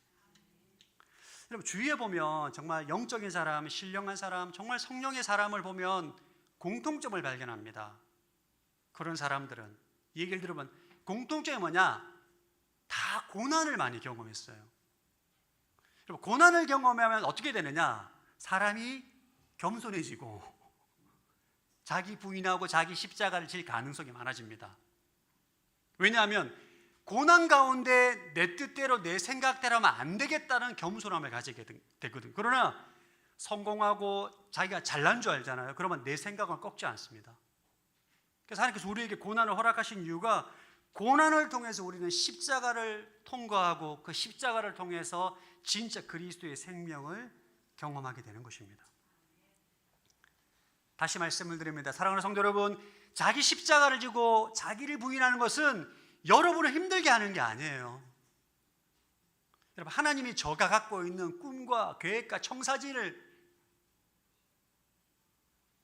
여러분, 주위에 보면 정말 영적인 사람, 신령한 사람, 정말 성령의 사람을 보면 공통점을 발견합니다. 그런 사람들은 얘기를 들으면 공통점이 뭐냐? 다 고난을 많이 경험했어요. 여러분, 고난을 경험하면 어떻게 되느냐? 사람이 겸손해지고 자기 부인하고 자기 십자가를 질 가능성이 많아집니다. 왜냐하면 고난 가운데 내 뜻대로 내 생각대로 하면 안 되겠다는 겸손함을 가지게 되거든요. 그러나 성공하고 자기가 잘난 줄 알잖아요. 그러면 내 생각은 꺾지 않습니다. 그래서 하나님께서 우리에게 고난을 허락하신 이유가 고난을 통해서 우리는 십자가를 통과하고 그 십자가를 통해서 진짜 그리스도의 생명을 경험하게 되는 것입니다. 다시 말씀을 드립니다. 사랑하는 성도 여러분, 자기 십자가를 지고 자기를 부인하는 것은 여러분을 힘들게 하는 게 아니에요. 여러분, 하나님이 저가 갖고 있는 꿈과 계획과 청사진을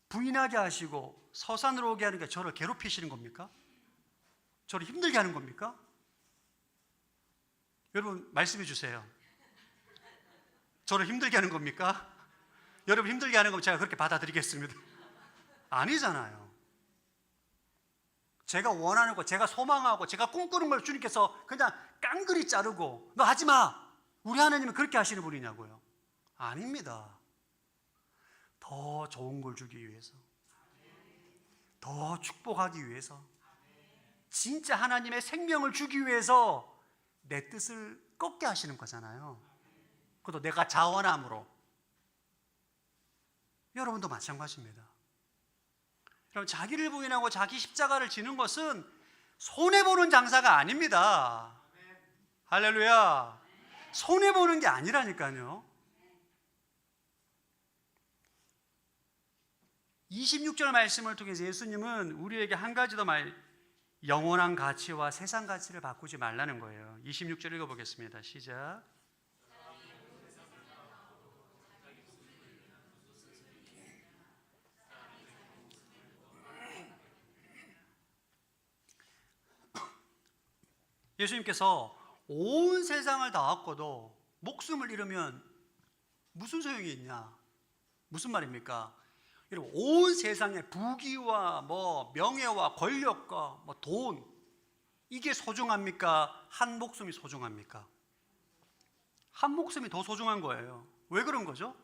부인하게 하시고 서산으로 오게 하는 게 저를 괴롭히시는 겁니까? 저를 힘들게 하는 겁니까? 여러분, 말씀해 주세요. 저를 힘들게 하는 겁니까? 여러분 힘들게 하는 거면 제가 그렇게 받아들이겠습니다. 아니잖아요. 제가 원하는 거, 제가 소망하고 제가 꿈꾸는 걸 주님께서 그냥 깡그리 자르고 너 하지 마. 우리 하나님은 그렇게 하시는 분이냐고요? 아닙니다. 더 좋은 걸 주기 위해서, 더 축복하기 위해서, 진짜 하나님의 생명을 주기 위해서 내 뜻을 꺾게 하시는 거잖아요. 그것도 내가 자원함으로. 여러분도 마찬가지입니다. 여러분, 자기를 부인하고 자기 십자가를 지는 것은 손해보는 장사가 아닙니다. 할렐루야. 손해보는 게 아니라니까요. 26절 말씀을 통해서 예수님은 우리에게 한 가지 더 영원한 가치와 세상 가치를 바꾸지 말라는 거예요. 26절 읽어보겠습니다. 시작. 예수님께서 온 세상을 다 얻고도 목숨을 잃으면 무슨 소용이 있냐? 무슨 말입니까? 여러분, 온 세상의 부귀와 명예와 권력과 돈, 이게 소중합니까? 한 목숨이 소중합니까? 한 목숨이 더 소중한 거예요. 왜 그런 거죠?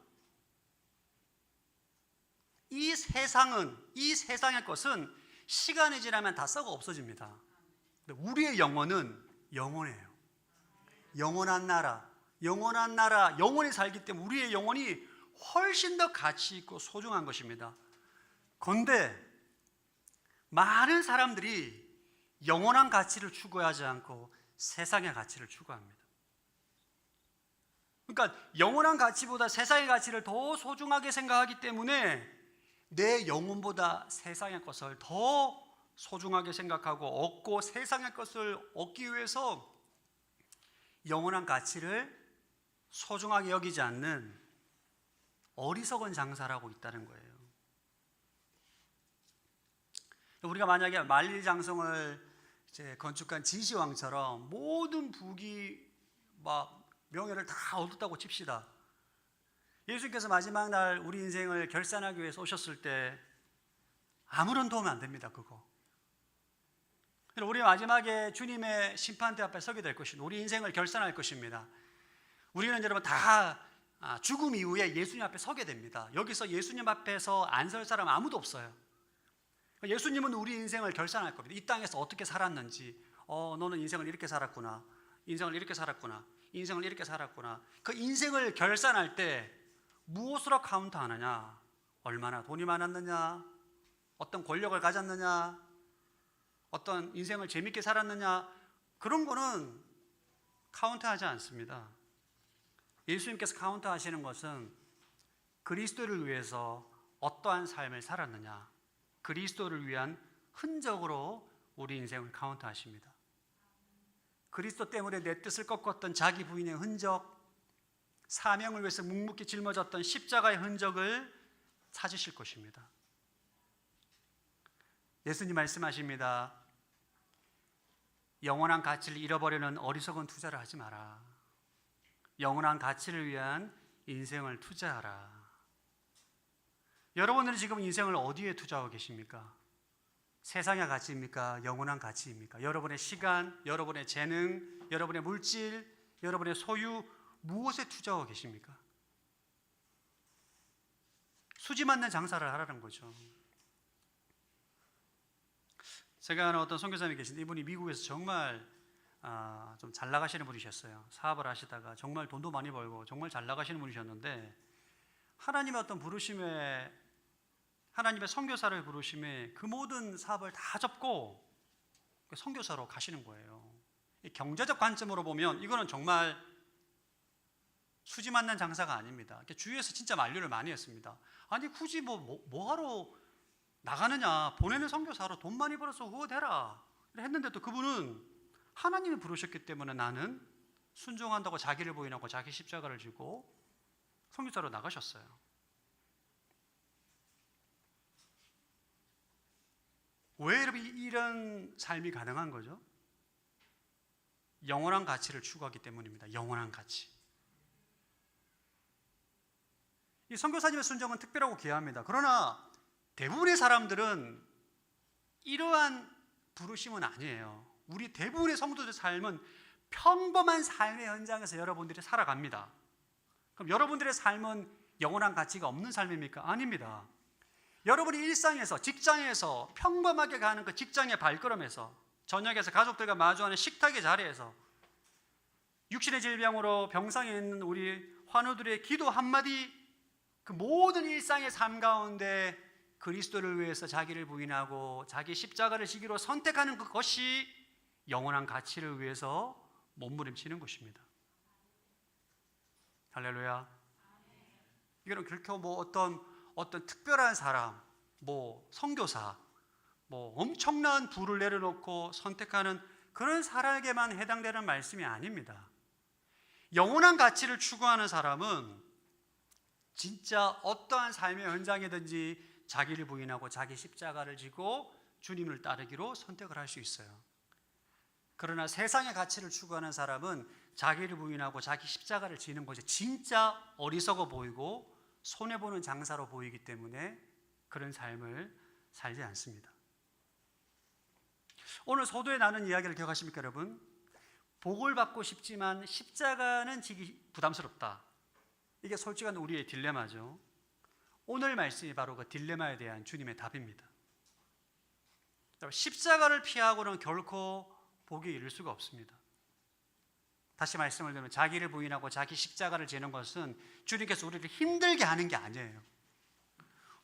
이 세상의 것은 시간이 지나면 다 썩어 없어집니다. 근데 우리의 영혼은 영원해요. 영원한 나라, 영원히 살기 때문에 우리의 영혼이 훨씬 더 가치 있고 소중한 것입니다. 그런데 많은 사람들이 영원한 가치를 추구하지 않고 세상의 가치를 추구합니다. 그러니까 영원한 가치보다 세상의 가치를 더 소중하게 생각하기 때문에 내 영혼보다 세상의 것을 더 소중하게 생각하고 얻고 세상의 것을 얻기 위해서 영원한 가치를 소중하게 여기지 않는 어리석은 장사라고 있다는 거예요. 우리가 만약에 만리장성을 이제 건축한 진시황처럼 모든 부귀 명예를 다 얻었다고 칩시다. 예수님께서 마지막 날 우리 인생을 결산하기 위해서 오셨을 때 아무런 도움 안 됩니다. 그거. 우리 마지막에 주님의 심판대 앞에 서게 될 것입니다. 우리 인생을 결산할 것입니다. 우리는 여러분 다 죽음 이후에 예수님 앞에 서게 됩니다. 여기서 예수님 앞에서 안 설 사람 아무도 없어요. 예수님은 우리 인생을 결산할 겁니다. 이 땅에서 어떻게 살았는지, 너는 인생을 이렇게 살았구나, 인생을 이렇게 살았구나, 인생을 이렇게 살았구나. 그 인생을 결산할 때 무엇으로 카운트 하느냐? 얼마나 돈이 많았느냐? 어떤 권력을 가졌느냐? 어떤 인생을 재밌게 살았느냐? 그런 거는 카운트하지 않습니다. 예수님께서 카운트하시는 것은 그리스도를 위해서 어떠한 삶을 살았느냐, 그리스도를 위한 흔적으로 우리 인생을 카운트하십니다. 그리스도 때문에 내 뜻을 꺾었던 자기 부인의 흔적, 사명을 위해서 묵묵히 짊어졌던 십자가의 흔적을 찾으실 것입니다. 예수님 말씀하십니다. 영원한 가치를 잃어버리는 어리석은 투자를 하지 마라. 영원한 가치를 위한 인생을 투자하라. 여러분들은 지금 인생을 어디에 투자하고 계십니까? 세상의 가치입니까? 영원한 가치입니까? 여러분의 시간, 여러분의 재능, 여러분의 물질, 여러분의 소유, 무엇에 투자하고 계십니까? 수지 맞는 장사를 하라는 거죠. 제가 아는 어떤 선교사님이 계신데 이분이 미국에서 정말 좀 잘 나가시는 분이셨어요. 사업을 하시다가 정말 돈도 많이 벌고 정말 잘 나가시는 분이셨는데 하나님의 어떤 부르심에, 하나님의 선교사를 부르심에 그 모든 사업을 다 접고 선교사로 가시는 거예요. 경제적 관점으로 보면 이거는 정말 수지 맞는 장사가 아닙니다. 주위에서 진짜 만류를 많이 했습니다. 아니 굳이 뭐하러 나가느냐, 보내는 선교사로 돈 많이 벌어서 그거 되라 했는데도 그분은 하나님이 부르셨기 때문에 나는 순종한다고 자기를 부인하고 자기 십자가를 지고 선교사로 나가셨어요. 왜 이런 삶이 가능한 거죠? 영원한 가치를 추구하기 때문입니다. 영원한 가치. 이 선교사님의 순종은 특별하고 귀합니다. 그러나 대부분의 사람들은 이러한 부르심은 아니에요. 우리 대부분의 성도들 삶은 평범한 삶의 현장에서 여러분들이 살아갑니다. 그럼 여러분들의 삶은 영원한 가치가 없는 삶입니까? 아닙니다. 여러분이 일상에서, 직장에서 평범하게 가는 그 직장의 발걸음에서, 저녁에서 가족들과 마주하는 식탁의 자리에서, 육신의 질병으로 병상에 있는 우리 환우들의 기도 한마디, 그 모든 일상의 삶 가운데 그리스도를 위해서 자기를 부인하고 자기 십자가를 지기로 선택하는 그것이 영원한 가치를 위해서 몸부림치는 것입니다. 할렐루야. 이거는 결코 뭐 어떤 특별한 사람, 뭐 선교사, 뭐 엄청난 부를 내려놓고 선택하는 그런 사람에게만 해당되는 말씀이 아닙니다. 영원한 가치를 추구하는 사람은 진짜 어떠한 삶의 현장이든지 자기를 부인하고 자기 십자가를 지고 주님을 따르기로 선택을 할 수 있어요. 그러나 세상의 가치를 추구하는 사람은 자기를 부인하고 자기 십자가를 지는 것이 진짜 어리석어 보이고 손해보는 장사로 보이기 때문에 그런 삶을 살지 않습니다. 오늘 서두에 나눈 이야기를 기억하십니까, 여러분? 복을 받고 싶지만 십자가는 지기 부담스럽다. 이게 솔직한 우리의 딜레마죠. 오늘 말씀이 바로 그 딜레마에 대한 주님의 답입니다. 십자가를 피하고는 결코 복에 이를 수가 없습니다. 다시 말씀을 드리면 자기를 부인하고 자기 십자가를 지는 것은 주님께서 우리를 힘들게 하는 게 아니에요.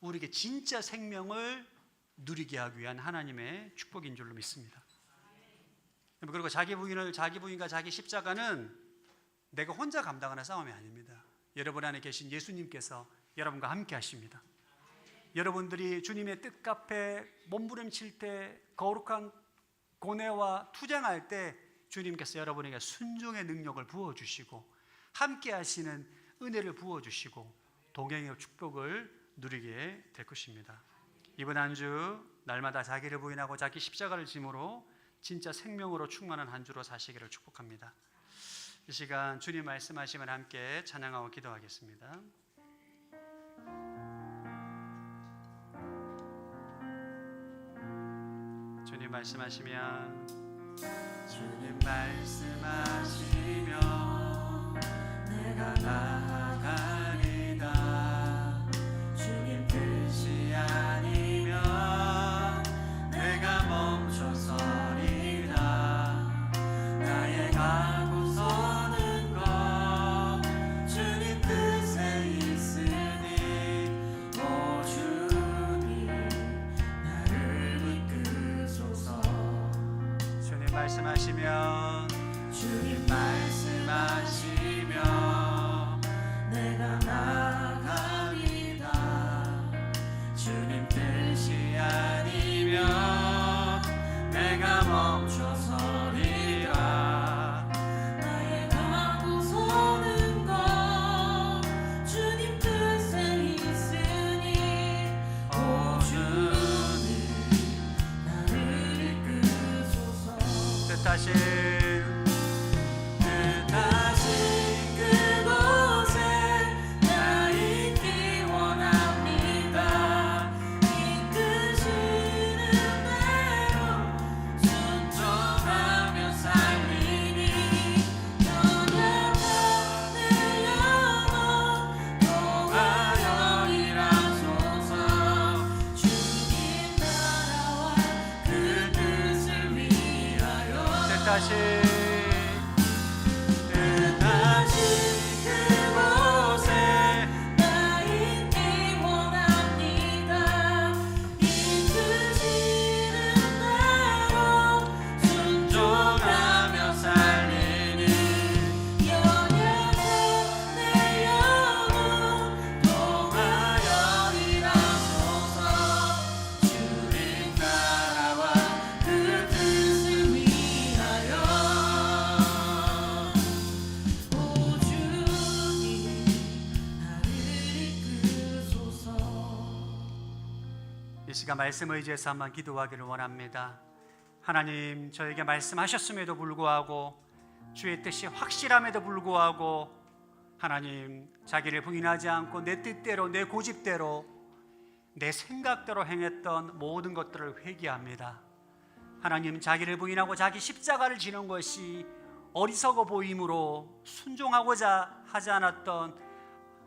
우리에게 진짜 생명을 누리게 하기 위한 하나님의 축복인 줄로 믿습니다. 그리고 자기 부인과 자기 십자가는 내가 혼자 감당하는 싸움이 아닙니다. 여러분 안에 계신 예수님께서 여러분과 함께 하십니다. 여러분들이 주님의 뜻앞에 몸부림칠 때, 거룩한 고뇌와 투쟁할 때 주님께서 여러분에게 순종의 능력을 부어주시고 함께 하시는 은혜를 부어주시고 동행의 축복을 누리게 될 것입니다. 이번 한 주 날마다 자기를 부인하고 자기 십자가를 짐으로 진짜 생명으로 충만한 한 주로 사시기를 축복합니다. 이 시간 주님 말씀하시면 함께 찬양하고 기도하겠습니다. 주님 말씀하시면 주님 말씀하시면 내가 나아가리다. 주님 뜻이 아니면 내가 멈춰서리라. 나의 가고 서는 것 주님 뜻에 있으니 오 주님 나를 이끄소서. 주님 말씀하시면 주님 말씀하시면 내가 나아가리다. 주님 뜻이 아니면 내가 멈춰서리라. 나의 가고 서는 것 주님 뜻에 있으니 오 주님 나를 이끄소서. 뜻하신 그곳에 나 있기 원합니다. 이끄시는 대로 순종하며 살리니 연약한 내 영혼 통하여 일하소서. 주님 나라와 그 뜻을 위하여 뜻하신 그곳에 나 있기 원합니다. 이끄시는 대로 순종하며 살리니 연약한 내 영혼 통하여 일하소서. 주님 나라와 그 뜻을 위하여 오 주님 나를 이끄소서. 이 시간 말씀을 의지해서 한번 기도하기를 원합니다. 하나님, 저에게 말씀하셨음에도 불구하고 주의 뜻이 확실함에도 불구하고 하나님, 자기를 부인하지 않고 내 뜻대로 내 고집대로 내 생각대로 행했던 모든 것들을 회개합니다. 하나님, 자기를 부인하고 자기 십자가를 지는 것이 어리석어 보임으로 순종하고자 하지 않았던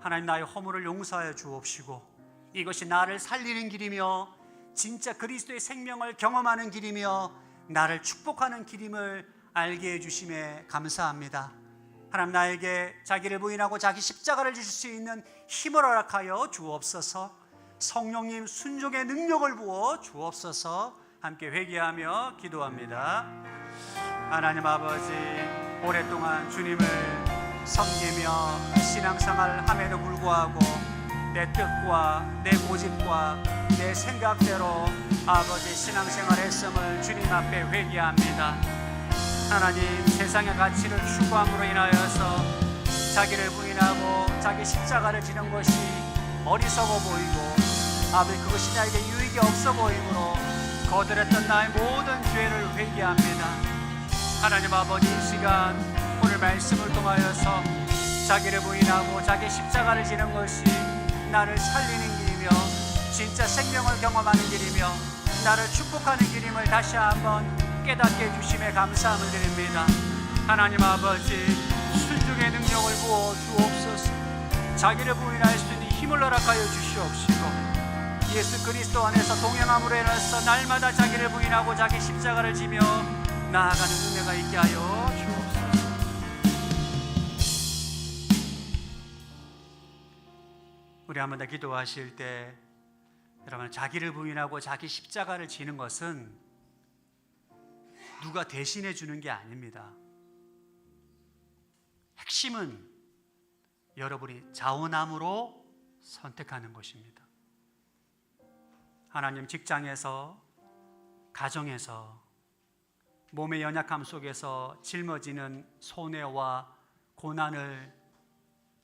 하나님, 나의 허물을 용서하여 주옵시고 이것이 나를 살리는 길이며 진짜 그리스도의 생명을 경험하는 길이며 나를 축복하는 길임을 알게 해주심에 감사합니다. 하나님, 나에게 자기를 부인하고 자기 십자가를 지실 수 있는 힘을 허락하여 주옵소서. 성령님, 순종의 능력을 부어 주옵소서. 함께 회개하며 기도합니다. 하나님 아버지, 오랫동안 주님을 섬기며 신앙생활을 함에도 불구하고 내 뜻과 내 고집과 내 생각대로 아버지 신앙생활 했음을 주님 앞에 회개합니다. 하나님, 세상의 가치를 추구함으로 인하여서 자기를 부인하고 자기 십자가를 지는 것이 어리석어 보이고 아버지, 그것이 나에게 유익이 없어 보이므로 거절했던 나의 모든 죄를 회개합니다. 하나님 아버지, 이 시간 오늘 말씀을 통하여서 자기를 부인하고 자기 십자가를 지는 것이 나를 살리는 길이며 진짜 생명을 경험하는 길이며 나를 축복하는 길임을 다시 한번 깨닫게 해주심에 감사함을 드립니다. 하나님 아버지, 순종의 능력을 부어 주옵소서. 자기를 부인할 수 있는 힘을 허락하여 주시옵시고 예수 그리스도 안에서 동행함으로 인해서 날마다 자기를 부인하고 자기 십자가를 지며 나아가는 은혜가 있게 하여 주옵소서. 우리 한번 더 기도하실 때 여러분, 자기를 부인하고 자기 십자가를 지는 것은 누가 대신해 주는 게 아닙니다. 핵심은 여러분이 자원함으로 선택하는 것입니다. 하나님, 직장에서, 가정에서, 몸의 연약함 속에서 짊어지는 손해와 고난을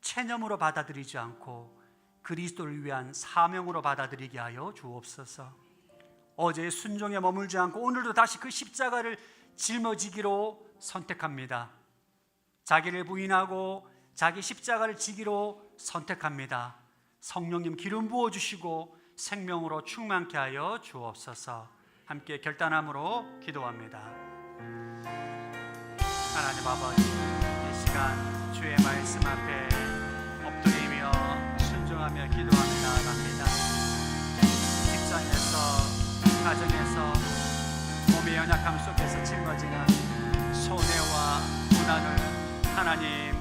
체념으로 받아들이지 않고 그리스도를 위한 사명으로 받아들이게 하여 주옵소서. 어제의 순종에 머물지 않고 오늘도 다시 그 십자가를 짊어지기로 선택합니다. 자기를 부인하고 자기 십자가를 지기로 선택합니다. 성령님, 기름 부어주시고 생명으로 충만케 하여 주옵소서. 함께 결단함으로 기도합니다. 하나님 아버지, 이 시간 주의 말씀 앞에 엎드리며 순종하며 기도하며 나아갑니다. 직장에서, 가정에서, 몸의 연약함 속에서 짊어지는 손해와 고난을 하나님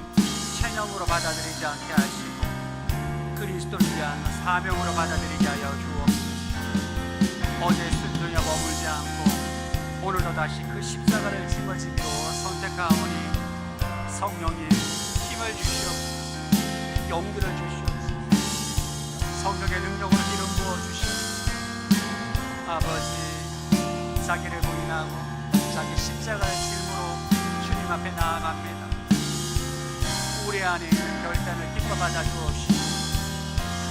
체념으로 받아들이지 않게 하시고 그리스도를 위한 사명으로 받아들이게 하여 주옵소서. 어제 순종에 머물지 않고 오늘도 다시 그 십자가를 짊어지기로 선택하오니 성령님, 힘을 주시옵소서. 용기를 주시옵소서. 성령의 능력으로 기름 부어 주시옵소서. 아버지, 자기를 부인하고 자기 십자가를 짊으로 주님 앞에 나아갑니다. 우리 안에 있는 결단을 기뻐 받아 주옵시고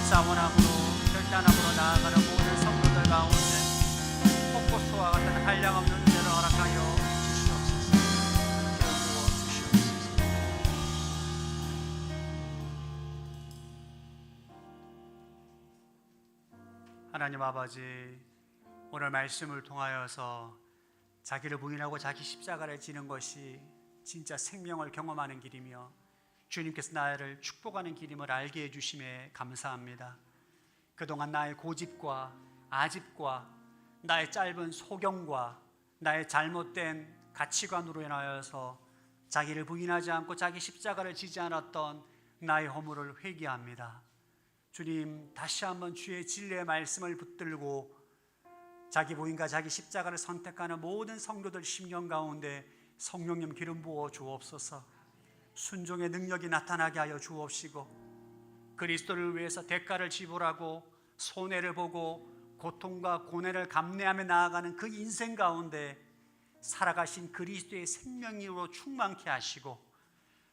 자원함으로 결단함으로 나아가는 모든 성도들 가운데 폭포수와 같은 한량 없는 은혜를 허락하여 주시옵소서. 기름 부어 주시옵소서. 하나님 아버지, 오늘 말씀을 통하여서 자기를 부인하고 자기 십자가를 지는 것이 진짜 생명을 경험하는 길이며 주님께서 나를 축복하는 길임을 알게 해주심에 감사합니다. 그동안 나의 고집과 아집과 나의 짧은 소경과 나의 잘못된 가치관으로 인하여서 자기를 부인하지 않고 자기 십자가를 지지 않았던 나의 허물을 회개합니다. 주님, 다시 한번 주의 진리의 말씀을 붙들고 자기 부인과 자기 십자가를 선택하는 모든 성도들 심령 가운데 성령님 기름 부어 주옵소서. 순종의 능력이 나타나게 하여 주옵시고 그리스도를 위해서 대가를 지불하고 손해를 보고 고통과 고뇌를 감내하며 나아가는 그 인생 가운데 살아가신 그리스도의 생명으로 충만케 하시고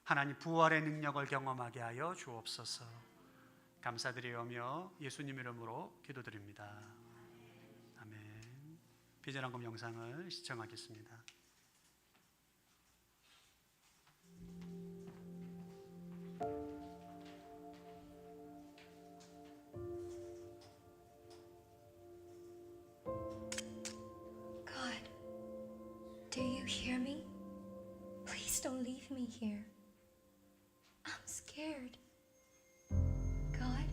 하나님 부활의 능력을 경험하게 하여 주옵소서. 감사드리오며 예수님 이름으로 기도드립니다. 아멘. 비전한금 영상을 시청하겠습니다. God, hear me? Please don't leave me here. I'm scared. God,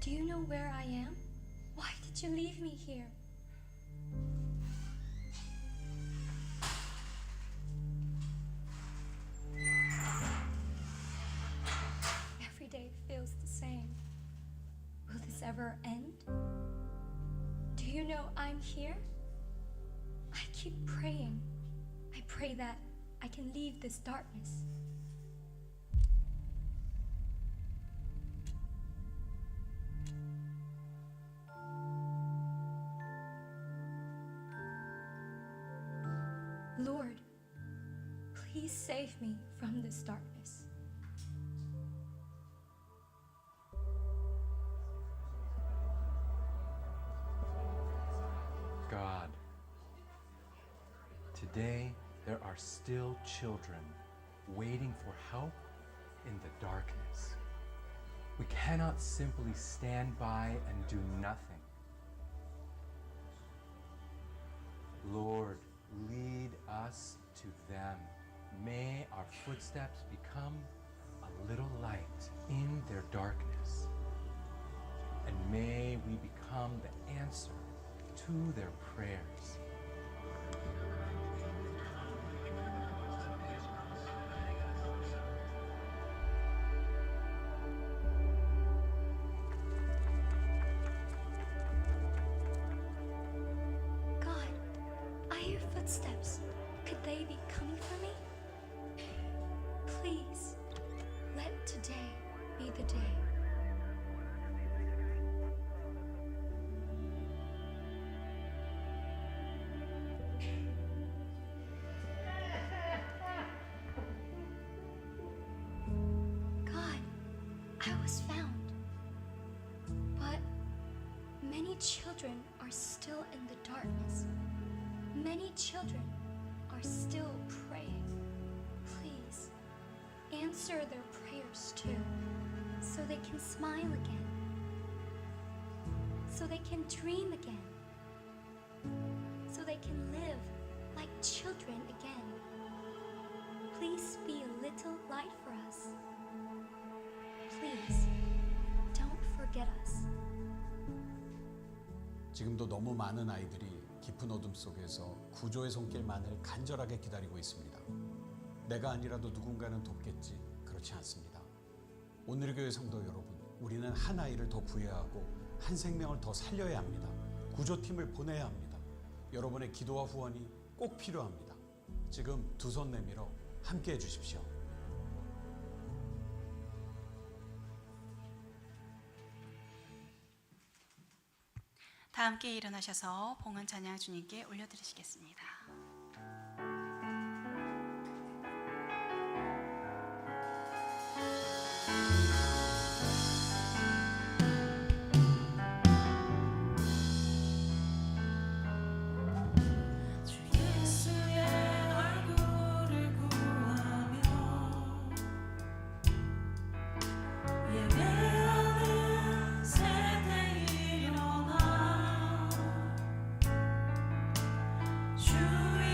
do you know where I am? Why did you leave me here? Every day feels the same. Will this ever end? Do you know I'm here? I keep praying. I pray that I can leave this darkness. Lord, please save me from this darkness. God, today there are still children waiting for help in the darkness. We cannot simply stand by and do nothing. Lord, lead us to them. May our footsteps become a little light in their darkness. And may we become the answer to their prayers. God, I hear footsteps. Could they be coming for me? Please, let today be the day. God, I was found. But many children are still in the darkness. Many children are still praying. Please, answer their prayers too, so they can smile again, so they can dream again, so they can live like children again. Please be a little light for us. Please, don't forget us. 지금도 너무 많은 아이들이 깊은 어둠 속에서 구조의 손길만을 간절하게 기다리고 있습니다. 내가 아니라도 누군가는 돕겠지. 그렇지 않습니다. 오늘교회 성도 여러분, 우리는 한 아이를 더 구해야 하고 한 생명을 더 살려야 합니다. 구조팀을 보내야 합니다. 여러분의 기도와 후원이 꼭 필요합니다. 지금 두 손 내밀어 함께 해주십시오. 다 함께 일어나셔서 봉헌 찬양 주님께 올려드리시겠습니다. 주의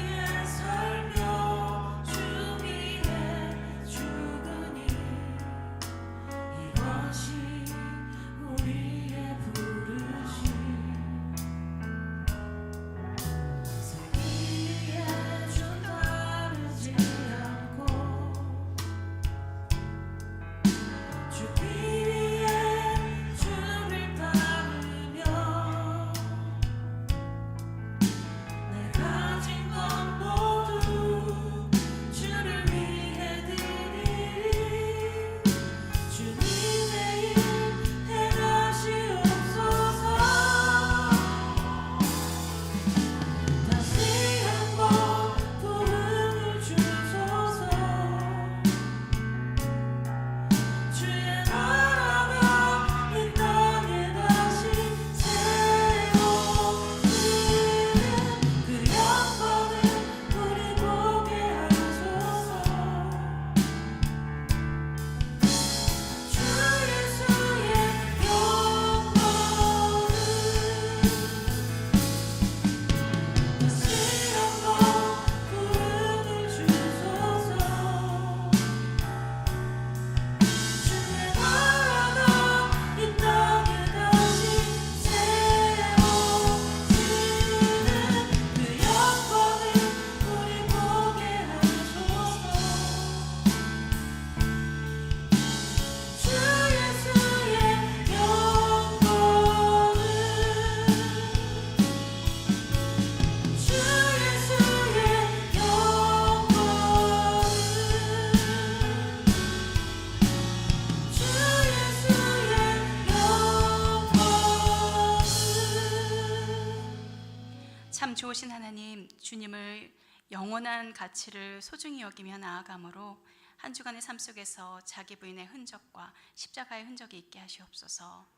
의로우신 하나님, 주님을 영원한 가치를 소중히 여기며 나아감으로 한 주간의 삶 속에서 자기 부인의 흔적과 십자가의 흔적이 있게 하시옵소서.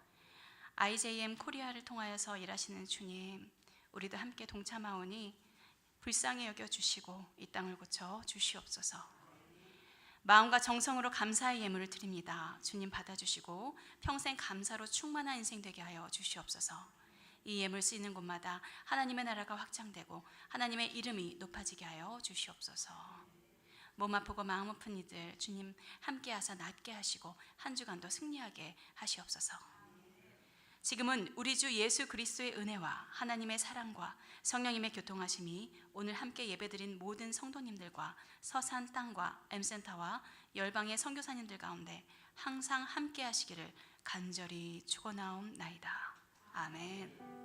IJM 코리아를 통하여서 일하시는 주님, 우리도 함께 동참하오니 불쌍히 여겨주시고 이 땅을 고쳐 주시옵소서. 마음과 정성으로 감사의 예물을 드립니다. 주님 받아주시고 평생 감사로 충만한 인생 되게 하여 주시옵소서. 이 예물 쓰이는 곳마다 하나님의 나라가 확장되고 하나님의 이름이 높아지게 하여 주시옵소서. 몸 아프고 마음 아픈 이들 주님 함께 하사 낫게 하시고 한 주간도 승리하게 하시옵소서. 지금은 우리 주 예수 그리스도의 은혜와 하나님의 사랑과 성령님의 교통하심이 오늘 함께 예배드린 모든 성도님들과 서산 땅과 M센터와 열방의 선교사님들 가운데 항상 함께 하시기를 간절히 축원하옵나이다. 아멘.